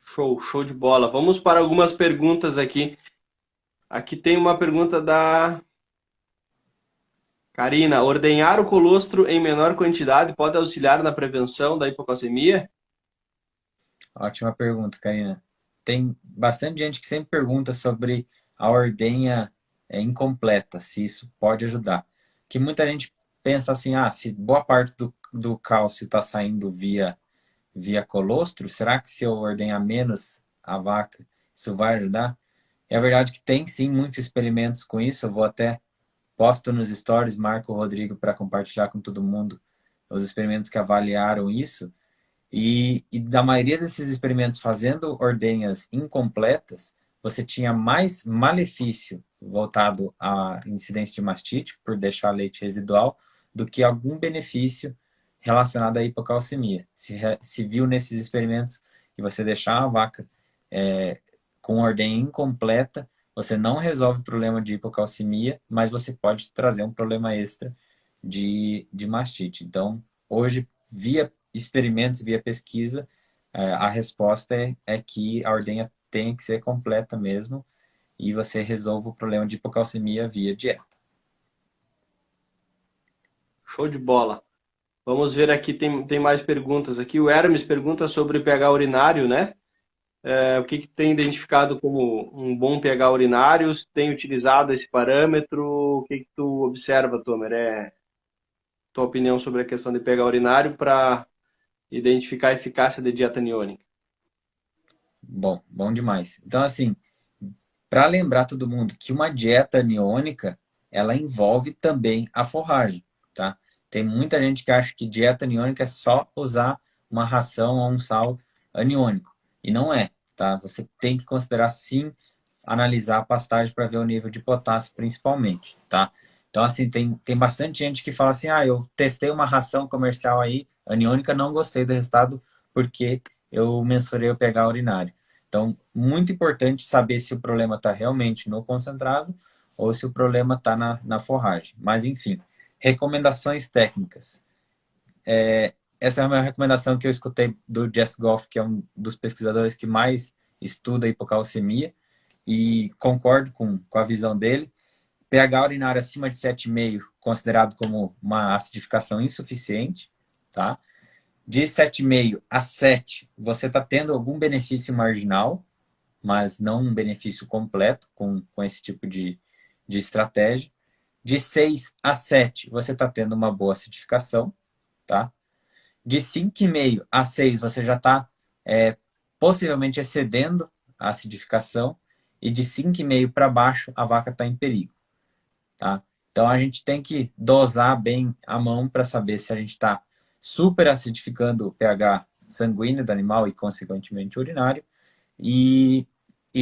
Show de bola. Vamos para algumas perguntas aqui. Aqui tem uma pergunta da Karina. Ordenhar o colostro em menor quantidade pode auxiliar na prevenção da hipocalcemia? Ótima pergunta, Karina. Tem bastante gente que sempre pergunta sobre a ordenha incompleta, se isso pode ajudar. Que muita gente pensa assim, se boa parte do cálcio está saindo via colostro, será que se eu ordenhar menos a vaca, isso vai ajudar? É verdade que tem sim muitos experimentos com isso, eu vou até posto nos stories, marco o Rodrigo para compartilhar com todo mundo os experimentos que avaliaram isso. E da maioria desses experimentos fazendo ordenhas incompletas, você tinha mais malefício voltado à incidência de mastite, por deixar leite residual, do que algum benefício relacionado à hipocalcemia. Se viu nesses experimentos que você deixar a vaca com ordenha incompleta, você não resolve o problema de hipocalcemia, mas você pode trazer um problema extra de mastite. Então, hoje, via experimentos, via pesquisa, a resposta é que a ordenha tem que ser completa mesmo e você resolve o problema de hipocalcemia via dieta. Show de bola. Vamos ver aqui, tem mais perguntas aqui. O Hermes pergunta sobre pH urinário, né? O que tem identificado como um bom pH urinário? Tem utilizado esse parâmetro? O que tu observa, Tomer? Tua opinião sobre a questão de pH urinário para identificar a eficácia de dieta aniônica? Bom demais. Então, assim, para lembrar todo mundo que uma dieta aniônica, ela envolve também a forragem, tá? Tem muita gente que acha que dieta aniônica é só usar uma ração ou um sal aniônico. E não é, tá? Você tem que considerar, sim, analisar a pastagem para ver o nível de potássio, principalmente, tá? Então, assim, tem bastante gente que fala assim, eu testei uma ração comercial aí, aniônica, não gostei do resultado porque eu mensurei o pH urinário. Então, muito importante saber se o problema está realmente no concentrado ou se o problema está na forragem. Mas, enfim, recomendações técnicas. Essa é uma recomendação que eu escutei do Jess Goff, que é um dos pesquisadores que mais estuda hipocalcemia, e concordo com a visão dele. pH urinário acima de 7,5, considerado como uma acidificação insuficiente, tá? De 7,5 a 7, você está tendo algum benefício marginal, mas não um benefício completo com esse tipo de estratégia. De 6 a 7, você está tendo uma boa acidificação, tá? De 5,5 a 6, você já está possivelmente excedendo a acidificação. E de 5,5 para baixo, a vaca está em perigo, tá? Então, a gente tem que dosar bem a mão para saber se a gente está super acidificando o pH sanguíneo do animal e, consequentemente, urinário, e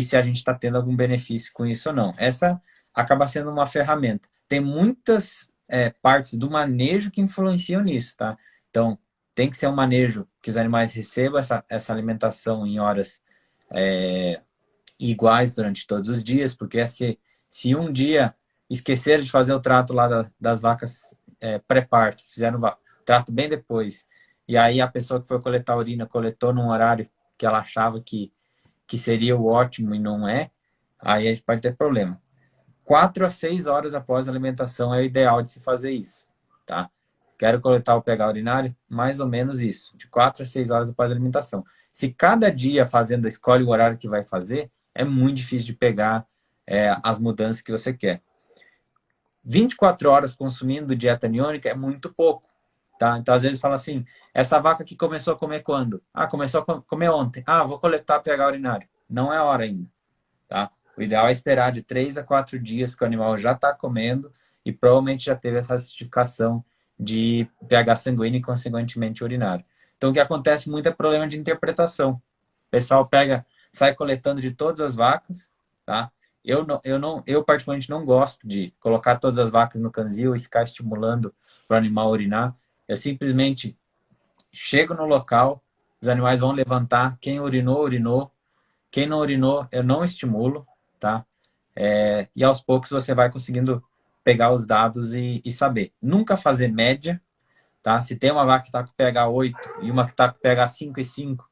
se a gente está tendo algum benefício com isso ou não. Essa acaba sendo uma ferramenta. Tem muitas partes do manejo que influenciam nisso, tá? Então, tem que ser um manejo que os animais recebam essa alimentação em horas iguais durante todos os dias, porque se um dia esqueceram de fazer o trato lá das vacas pré-parto, fizeram o trato bem depois, e aí a pessoa que foi coletar a urina coletou num horário que ela achava que seria o ótimo e não é, aí a gente pode ter problema. 4 a 6 horas após a alimentação é o ideal de se fazer isso, tá? Quero coletar o pH urinário? Mais ou menos isso, de 4 a 6 horas após a alimentação. Se cada dia fazendo, escolhe o horário que vai fazer, é muito difícil de pegar as mudanças que você quer. 24 horas consumindo dieta aniônica é muito pouco, tá? Então, às vezes, fala assim, essa vaca que começou a comer quando? Começou a comer ontem. Vou coletar pH urinário. Não é a hora ainda, tá? O ideal é esperar de 3 a 4 dias que o animal já está comendo e provavelmente já teve essa acidificação de pH sanguíneo e, consequentemente, urinário. Então, o que acontece muito é problema de interpretação. O pessoal sai coletando de todas as vacas, tá? Eu particularmente não gosto de colocar todas as vacas no canzil e ficar estimulando para o animal urinar. Eu simplesmente chego no local, os animais vão levantar, quem urinou, urinou, quem não urinou, eu não estimulo, tá? E aos poucos você vai conseguindo pegar os dados e saber. Nunca fazer média, tá? Se tem uma vaca que está com pH 8 e uma que está com pH 5,5,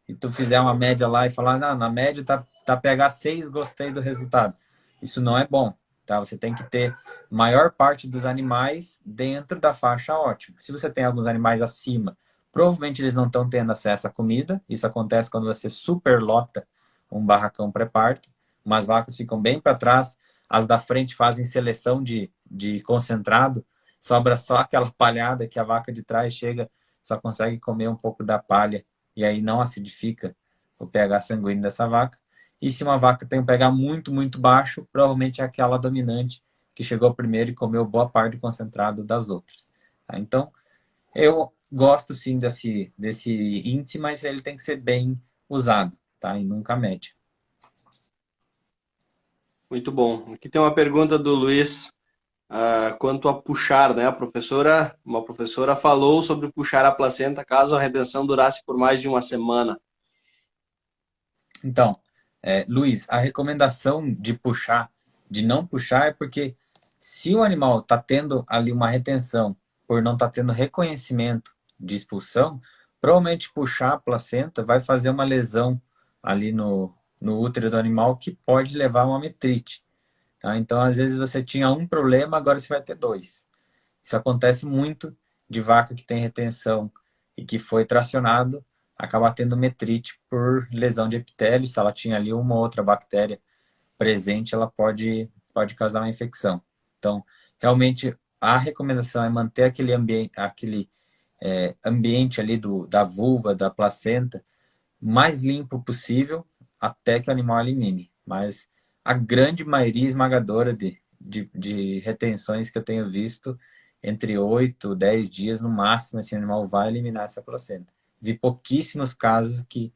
e tu fizer uma média lá e falar, não, na média tá pH 6, gostei do resultado. Isso não é bom, tá? Você tem que ter maior parte dos animais dentro da faixa ótima. Se você tem alguns animais acima, provavelmente eles não estão tendo acesso à comida. Isso acontece quando você superlota um barracão pré-parto. Umas vacas ficam bem para trás, as da frente fazem seleção de concentrado, sobra só aquela palhada que a vaca de trás chega, só consegue comer um pouco da palha e aí não acidifica o pH sanguíneo dessa vaca. E se uma vaca tem um pH muito, muito baixo, provavelmente é aquela dominante que chegou primeiro e comeu boa parte do concentrado das outras. Tá? Então, eu gosto sim desse índice, mas ele tem que ser bem usado, tá? E nunca média. Muito bom. Aqui tem uma pergunta do Luiz quanto a puxar, né? Uma professora falou sobre puxar a placenta caso a retenção durasse por mais de uma semana. Então, Luiz, a recomendação de puxar, de não puxar, é porque se o animal está tendo ali uma retenção por não estar tendo reconhecimento de expulsão, provavelmente puxar a placenta vai fazer uma lesão ali no útero do animal que pode levar a uma metrite. Tá? Então, às vezes você tinha um problema, agora você vai ter dois. Isso acontece muito de vaca que tem retenção e que foi tracionado, acaba tendo metrite por lesão de epitélio. Se ela tinha ali uma ou outra bactéria presente, ela pode causar uma infecção. Então, realmente, a recomendação é manter aquele ambiente ali da vulva, da placenta, mais limpo possível até que o animal elimine. Mas a grande maioria esmagadora de retenções que eu tenho visto, entre 8 10 dias no máximo, esse animal vai eliminar essa placenta. Vi pouquíssimos casos que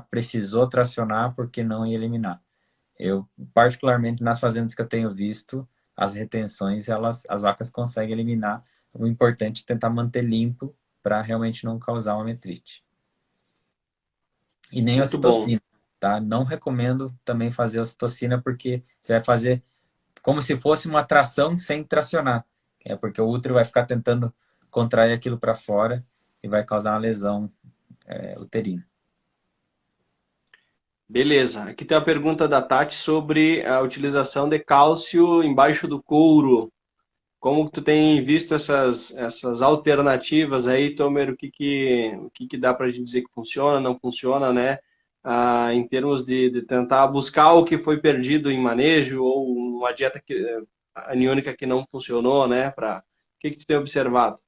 precisou tracionar porque não ia eliminar. Eu, particularmente nas fazendas que eu tenho visto, as retenções, as vacas conseguem eliminar. O importante é tentar manter limpo para realmente não causar uma metrite. E nem Muito bom. ocitocina, tá? Não recomendo também fazer ocitocina porque você vai fazer como se fosse uma tração sem tracionar. Porque o útero vai ficar tentando contrair aquilo para fora e vai causar uma lesão uterina. Beleza. Aqui tem a pergunta da Tati sobre a utilização de cálcio embaixo do couro. Como tu tem visto essas alternativas aí, Tomer? O que dá para a gente dizer que funciona, não funciona, né? Em termos de tentar buscar o que foi perdido em manejo ou uma dieta aniônica que não funcionou, né? O que tu tem observado?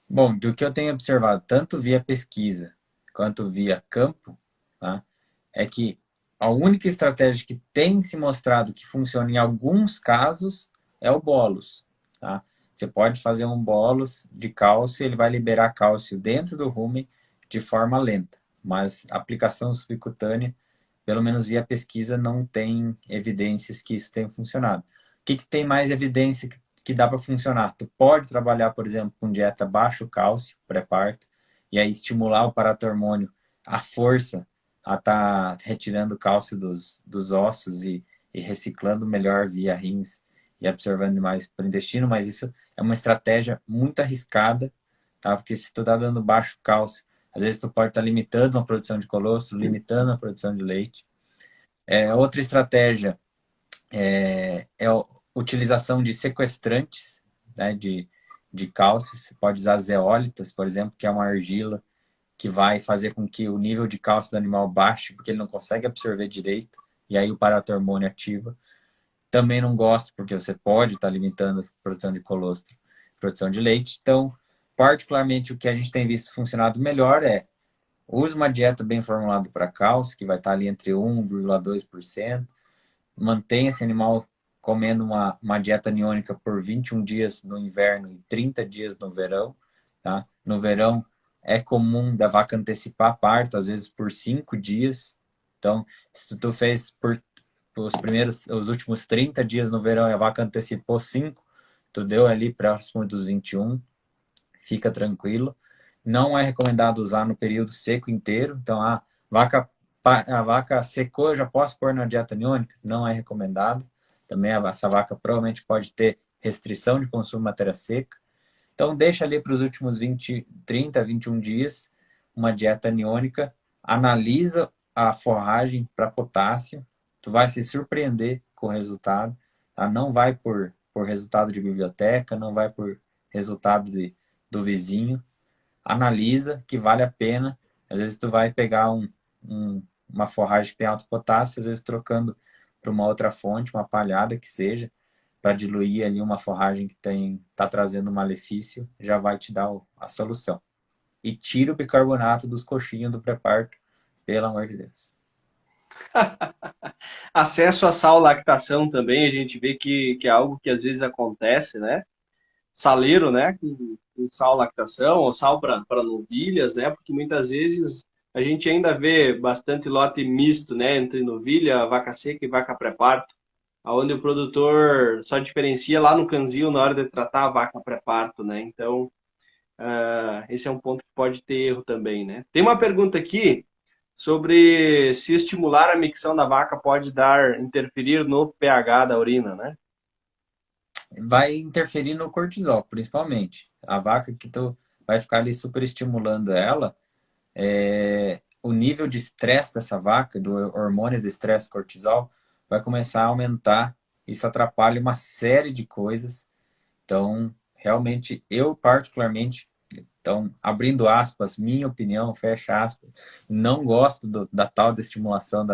Bom, do que eu tenho observado, tanto via pesquisa quanto via campo, tá? É que a única estratégia que tem se mostrado que funciona em alguns casos é o bolos, tá? Você pode fazer um bolos de cálcio, ele vai liberar cálcio dentro do rumen de forma lenta, mas a aplicação subcutânea, pelo menos via pesquisa, não tem evidências que isso tenha funcionado. O que tem mais evidência que dá para funcionar? Tu pode trabalhar, por exemplo, com dieta baixo cálcio, pré-parto, e aí estimular o paratormônio à força a estar retirando o cálcio dos ossos e reciclando melhor via rins e absorvendo mais para o intestino, mas isso é uma estratégia muito arriscada, tá? Porque se tu está dando baixo cálcio, às vezes tu pode estar limitando a produção de colostro, limitando a produção de leite. Outra estratégia é a utilização de sequestrantes, né, de cálcio. Você pode usar zeólitas, por exemplo, que é uma argila que vai fazer com que o nível de cálcio do animal baixe, porque ele não consegue absorver direito, e aí o paratormônio ativa. Também não gosto, porque você pode estar limitando a produção de colostro, produção de leite. Então, particularmente, o que a gente tem visto funcionado melhor use uma dieta bem formulada para cálcio, que vai estar ali entre 1,2%. Mantenha esse animal comendo uma dieta aniônica por 21 dias no inverno e 30 dias no verão. Tá? No verão, é comum da vaca antecipar parto, às vezes por 5 dias. Então, se tu fez por os últimos 30 dias no verão e a vaca antecipou 5, tu deu ali próximo dos 21, fica tranquilo. Não é recomendado usar no período seco inteiro. Então, a vaca secou, eu já posso pôr na dieta aniônica? Não é recomendado. Também essa vaca provavelmente pode ter restrição de consumo de matéria seca. Então, deixa ali para os últimos 30, 21 dias uma dieta aniônica. Analisa a forragem para potássio. Tu vai se surpreender com o resultado. Tá? Não vai por resultado de biblioteca, não vai por resultado do vizinho. Analisa que vale a pena. Às vezes tu vai pegar uma forragem que tem alto potássio, às vezes trocando para uma outra fonte, uma palhada que seja, para diluir ali uma forragem que está trazendo um malefício, já vai te dar a solução. E tira o bicarbonato dos coxinhos do pré-parto, pelo amor de Deus. Acesso à sal lactação também, a gente vê que é algo que às vezes acontece, né? Saleiro, né? Com sal lactação ou sal para novilhas, né? Porque muitas vezes a gente ainda vê bastante lote misto, né? Entre novilha, vaca seca e vaca pré-parto, onde o produtor só diferencia lá no canzil na hora de tratar a vaca pré-parto, né? Então, esse é um ponto que pode ter erro também, né? Tem uma pergunta aqui sobre se estimular a micção da vaca pode interferir no pH da urina, né? Vai interferir no cortisol, principalmente. A vaca que tu vai ficar ali super estimulando ela, o nível de estresse dessa vaca, do hormônio do estresse cortisol, vai começar a aumentar. Isso atrapalha uma série de coisas. Então, realmente, eu particularmente, então, abrindo aspas, minha opinião, fecha aspas, não gosto da tal da estimulação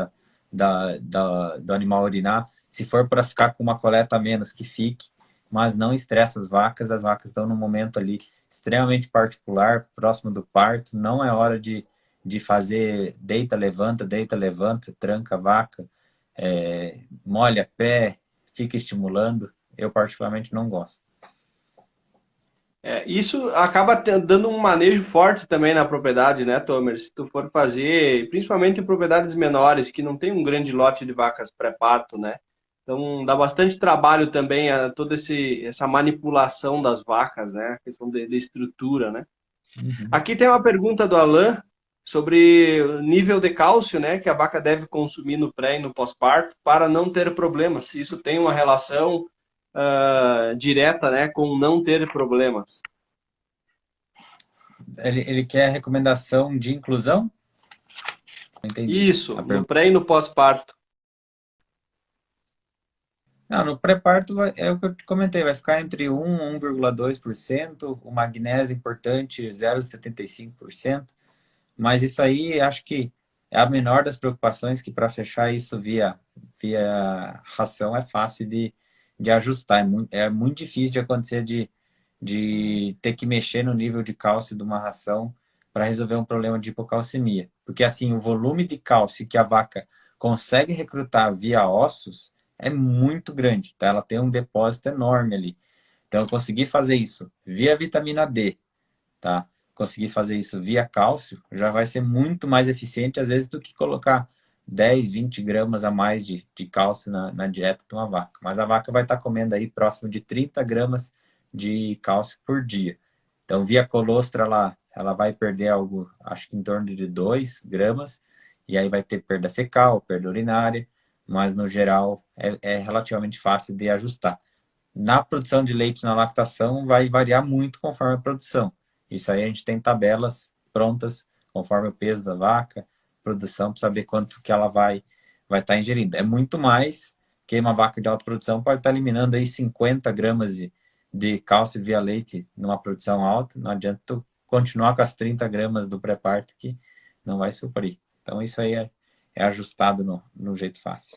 do animal urinar. Se for para ficar com uma coleta a menos, que fique, mas não estressa as vacas estão num momento ali extremamente particular, próximo do parto, não é hora de fazer deita, levanta, tranca a vaca, molha pé, fica estimulando. Eu particularmente não gosto. Isso acaba dando um manejo forte também na propriedade, né, Tomer? Se tu for fazer, principalmente em propriedades menores, que não tem um grande lote de vacas pré-parto, né? Então dá bastante trabalho também a toda essa manipulação das vacas, né? A questão de estrutura, né? Uhum. Aqui tem uma pergunta do Alan sobre o nível de cálcio, né, que a vaca deve consumir no pré e no pós-parto para não ter problemas. Se isso tem uma relação direta, né, com não ter problemas. Ele quer recomendação de inclusão? Não entendi Isso, a no pergunta. pré e no pós-parto. Não, no pré-parto é o que eu te comentei, vai ficar entre 1 e 1,2%, o magnésio importante 0,75%, mas isso aí acho que é a menor das preocupações, que para fechar isso via ração é fácil de ajustar, é muito difícil de acontecer de ter que mexer no nível de cálcio de uma ração para resolver um problema de hipocalcemia. Porque assim, o volume de cálcio que a vaca consegue recrutar via ossos é muito grande, tá? Ela tem um depósito enorme ali. Então, eu consegui fazer isso via vitamina D, tá? Conseguir fazer isso via cálcio, já vai ser muito mais eficiente, às vezes, do que colocar 10, 20 gramas a mais de cálcio na dieta de uma vaca. Mas a vaca vai estar comendo aí próximo de 30 gramas de cálcio por dia. Então, via colostra, ela vai perder algo, acho que em torno de 2 gramas, e aí vai ter perda fecal, perda urinária, mas no geral é relativamente fácil de ajustar. Na produção de leite na lactação vai variar muito conforme a produção. Isso aí a gente tem tabelas prontas conforme o peso da vaca, produção, para saber quanto que ela vai estar ingerindo. É muito mais que uma vaca de alta produção pode estar eliminando aí 50 gramas de cálcio via leite numa produção alta. Não adianta tu continuar com as 30 gramas do pré-parto que não vai suprir. Então isso aí é ajustado no jeito fácil.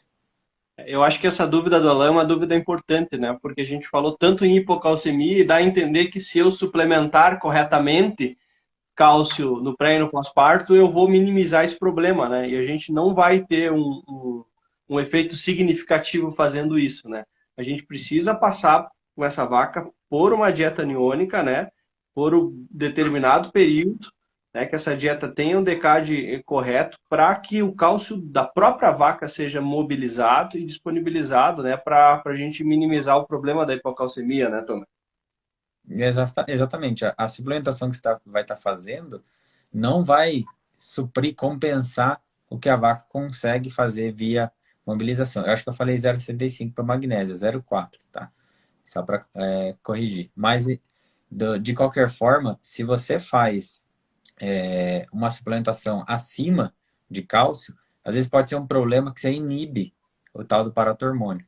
Eu acho que essa dúvida do Alan é uma dúvida importante, né? Porque a gente falou tanto em hipocalcemia e dá a entender que se eu suplementar corretamente cálcio no pré e no pós-parto, eu vou minimizar esse problema, né? E a gente não vai ter um efeito significativo fazendo isso, né? A gente precisa passar com essa vaca por uma dieta aniônica, né? Por um determinado período, né? Que essa dieta tenha um DCAD correto para que o cálcio da própria vaca seja mobilizado e disponibilizado, né? Para a gente minimizar o problema da hipocalcemia, né, Tom? Exatamente. A suplementação que você vai estar fazendo não vai suprir, compensar o que a vaca consegue fazer via mobilização. Eu acho que eu falei 0,75 para magnésio, 0,4, tá? Só para corrigir. Mas, de qualquer forma, se você faz uma suplementação acima de cálcio, às vezes pode ser um problema que você inibe o tal do paratormônio.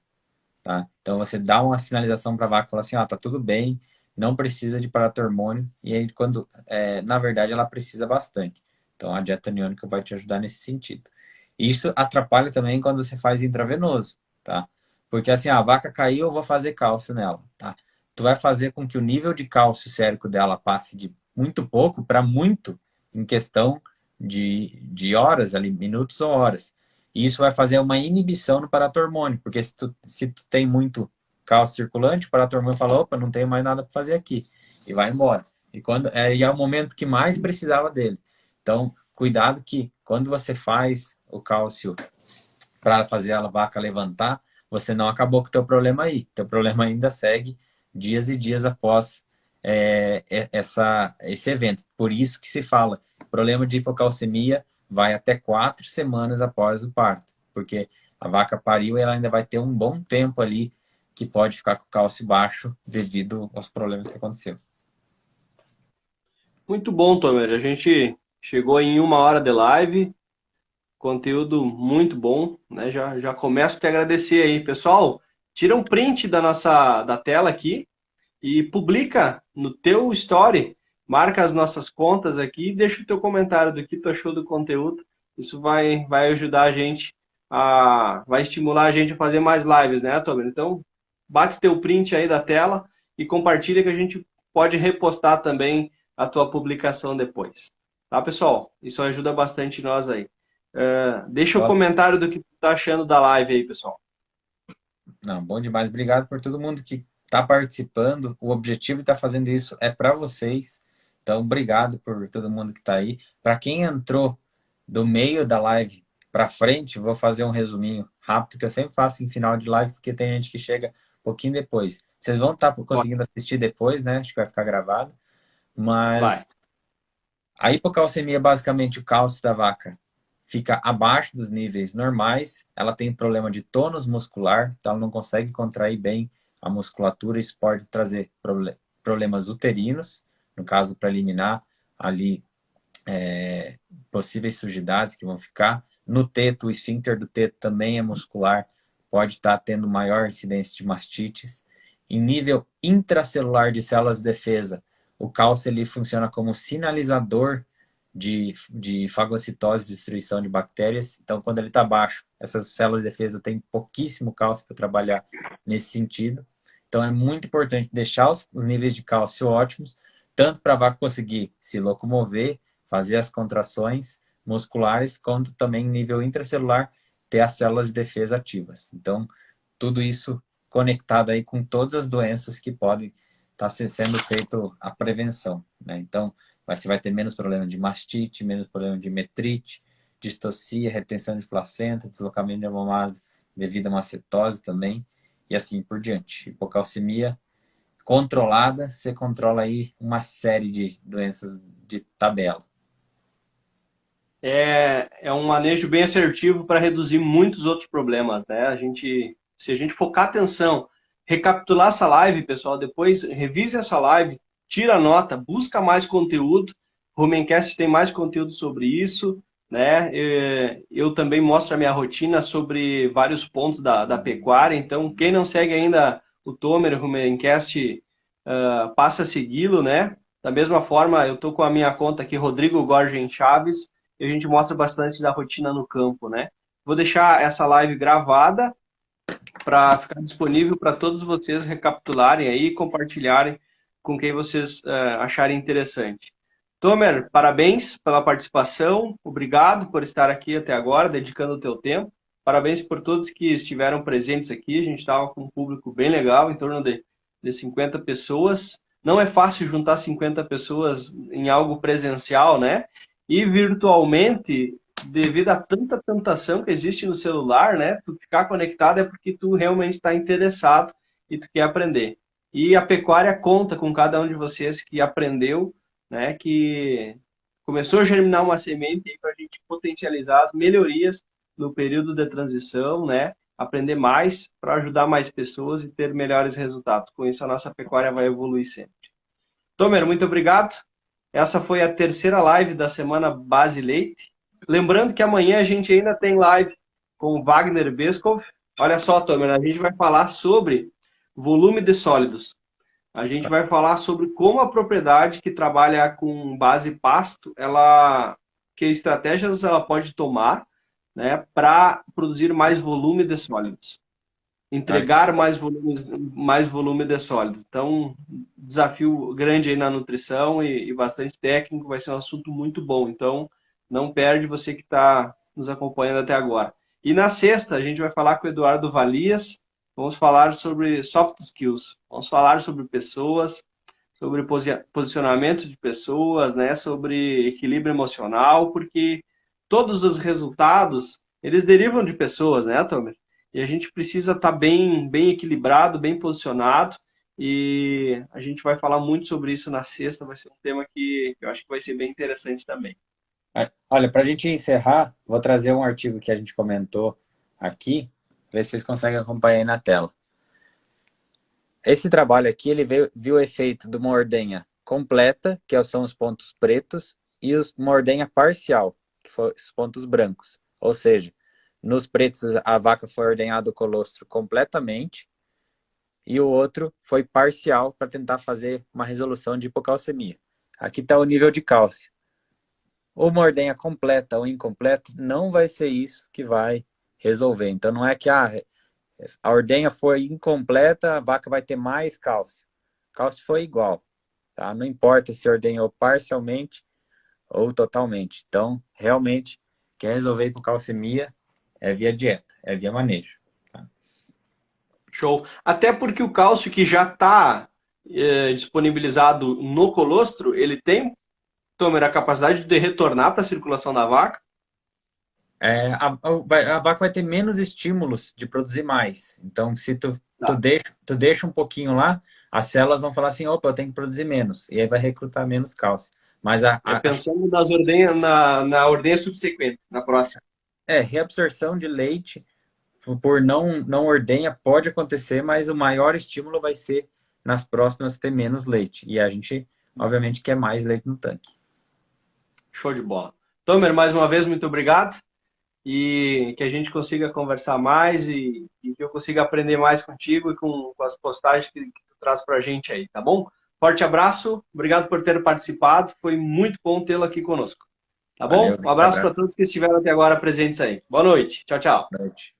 Tá? Então você dá uma sinalização para a vaca, fala assim, tá tudo bem, não precisa de paratormônio, e aí quando, na verdade, ela precisa bastante. Então a dieta aniônica vai te ajudar nesse sentido. Isso atrapalha também quando você faz intravenoso, tá? Porque assim, a vaca caiu, eu vou fazer cálcio nela, tá? Tu vai fazer com que o nível de cálcio sérico dela passe de muito pouco para muito em questão de horas, ali, minutos ou horas. E isso vai fazer uma inibição no paratormônio, porque se tu tem muito cálcio circulante, o paratormônio fala, opa, não tenho mais nada para fazer aqui, e vai embora. E é o momento que mais precisava dele. Então, cuidado que quando você faz o cálcio para fazer a vaca levantar, você não acabou com o teu problema aí. Teu problema ainda segue dias e dias após esse evento. Por isso que se fala, problema de hipocalcemia vai até 4 semanas após o parto, porque a vaca pariu e ela ainda vai ter um bom tempo ali que pode ficar com o cálcio baixo devido aos problemas que aconteceu. Muito bom, Tomer. A gente chegou em 1 hora de live, conteúdo muito bom, né? Já começo a te agradecer aí, pessoal. Tira um print da tela aqui e publica no teu story, marca as nossas contas aqui e deixa o teu comentário do que tu achou do conteúdo. Isso vai ajudar a gente vai estimular a gente a fazer mais lives, né, Tomer? Então, bate teu print aí da tela e compartilha que a gente pode repostar também a tua publicação depois. Tá, pessoal? Isso ajuda bastante nós aí. Deixa o comentário do que tu tá achando da live aí, pessoal. Não, bom demais. Obrigado por todo mundo que está participando. O objetivo de estar fazendo isso é para vocês. Então, obrigado por todo mundo que está aí. Para quem entrou do meio da live para frente, vou fazer um resuminho rápido que eu sempre faço em final de live, porque tem gente que chega um pouquinho depois. Vocês vão estar conseguindo assistir depois, né? Acho que vai ficar gravado. Vai. Mas a hipocalcemia, basicamente, o cálcio da vaca fica abaixo dos níveis normais, ela tem problema de tônus muscular, então ela não consegue contrair bem a musculatura, isso pode trazer problemas uterinos, no caso, para eliminar ali possíveis sujidades que vão ficar. No teto, o esfíncter do teto também é muscular, pode estar tendo maior incidência de mastites. Em nível intracelular de células de defesa, o cálcio ele funciona como sinalizador de fagocitose, destruição de bactérias. Então, quando ele está baixo, essas células de defesa têm pouquíssimo cálcio para trabalhar nesse sentido. Então, é muito importante deixar os níveis de cálcio ótimos, tanto para a vaca conseguir se locomover, fazer as contrações musculares, quanto também nível intracelular, ter as células de defesa ativas. Então, tudo isso conectado aí com todas as doenças que podem estar sendo feito a prevenção, né? Então, você vai ter menos problema de mastite, menos problema de metrite, distocia, retenção de placenta, deslocamento de hemomase devido a uma cetose também, e assim por diante. Hipocalcemia controlada, você controla aí uma série de doenças de tabela. É um manejo bem assertivo para reduzir muitos outros problemas, né? Se a gente focar atenção, recapitular essa live, pessoal, depois revise essa live, tira a nota, busca mais conteúdo. O Rumencast tem mais conteúdo sobre isso, né? Eu também mostro a minha rotina sobre vários pontos da pecuária. Então, quem não segue ainda o Tomer, o Rumencast, passa a segui-lo, né? Da mesma forma, eu estou com a minha conta aqui, Rodrigo Gorgen Chaves, e a gente mostra bastante da rotina no campo, né? Vou deixar essa live gravada para ficar disponível para todos vocês recapitularem aí e compartilharem com quem vocês acharem interessante. Tomer, parabéns pela participação, obrigado por estar aqui até agora, dedicando o teu tempo. Parabéns por todos que estiveram presentes aqui, a gente estava com um público bem legal, em torno de 50 pessoas. Não é fácil juntar 50 pessoas em algo presencial, né? E virtualmente, devido a tanta tentação que existe no celular, né? Tu ficar conectado é porque tu realmente está interessado e tu quer aprender. E a pecuária conta com cada um de vocês que aprendeu, né? Que começou a germinar uma semente para a gente potencializar as melhorias no período de transição, né? Aprender mais para ajudar mais pessoas e ter melhores resultados. Com isso, a nossa pecuária vai evoluir sempre. Tomer, muito obrigado. Essa foi a terceira live da semana Base Leite. Lembrando que amanhã a gente ainda tem live com o Wagner Beskov. Olha só, Tomer, a gente vai falar sobre volume de sólidos. A gente vai falar sobre como a propriedade que trabalha com base pasto, que estratégias ela pode tomar, né, para produzir mais volume de sólidos. Entregar mais volume de sólidos. Então, desafio grande aí na nutrição e bastante técnico, vai ser um assunto muito bom. Então, não perde você que está nos acompanhando até agora. E na sexta, a gente vai falar com o Eduardo Valias, vamos falar sobre soft skills, vamos falar sobre pessoas, sobre posicionamento de pessoas, né, sobre equilíbrio emocional, porque todos os resultados, eles derivam de pessoas, né, Tomer? E a gente precisa estar bem equilibrado, bem posicionado. E a gente vai falar muito sobre isso na sexta. Vai ser um tema que eu acho que vai ser bem interessante também. Olha, para a gente encerrar, vou trazer um artigo que a gente comentou aqui, ver se vocês conseguem acompanhar aí na tela. Esse trabalho aqui, ele viu o efeito de uma ordenha completa, que são os pontos pretos, e uma ordenha parcial, que foram os pontos brancos. Ou seja, nos pretos a vaca foi ordenhada o colostro completamente, e o outro foi parcial para tentar fazer uma resolução de hipocalcemia. Aqui está o nível de cálcio. Uma ordenha completa ou incompleta não vai ser isso que vai resolver. Então não é que a ordenha foi incompleta, a vaca vai ter mais cálcio. O cálcio foi igual, tá? Não importa se ordenhou parcialmente ou totalmente. Então, realmente, quer resolver hipocalcemia é via dieta, é via manejo. Tá? Show. Até porque o cálcio que já está disponibilizado no colostro, ele tem, Tomer, a capacidade de retornar para a circulação da vaca? A vaca vai ter menos estímulos de produzir mais. Então, se Tá. tu deixa um pouquinho lá, as células vão falar assim, opa, eu tenho que produzir menos. E aí vai recrutar menos cálcio. Mas Pensando nas ordenhas, na ordenha subsequente, na próxima. reabsorção de leite por não ordenha pode acontecer, mas o maior estímulo vai ser nas próximas ter menos leite. E a gente, obviamente, quer mais leite no tanque. Show de bola. Tomer, mais uma vez, muito obrigado. E que a gente consiga conversar mais e que eu consiga aprender mais contigo e com as postagens que tu traz pra gente aí, tá bom? Forte abraço, obrigado por ter participado, foi muito bom tê-lo aqui conosco. Tá bom? Valeu, Um abraço para todos que estiveram até agora presentes aí. Boa noite. Tchau, tchau. boa noite.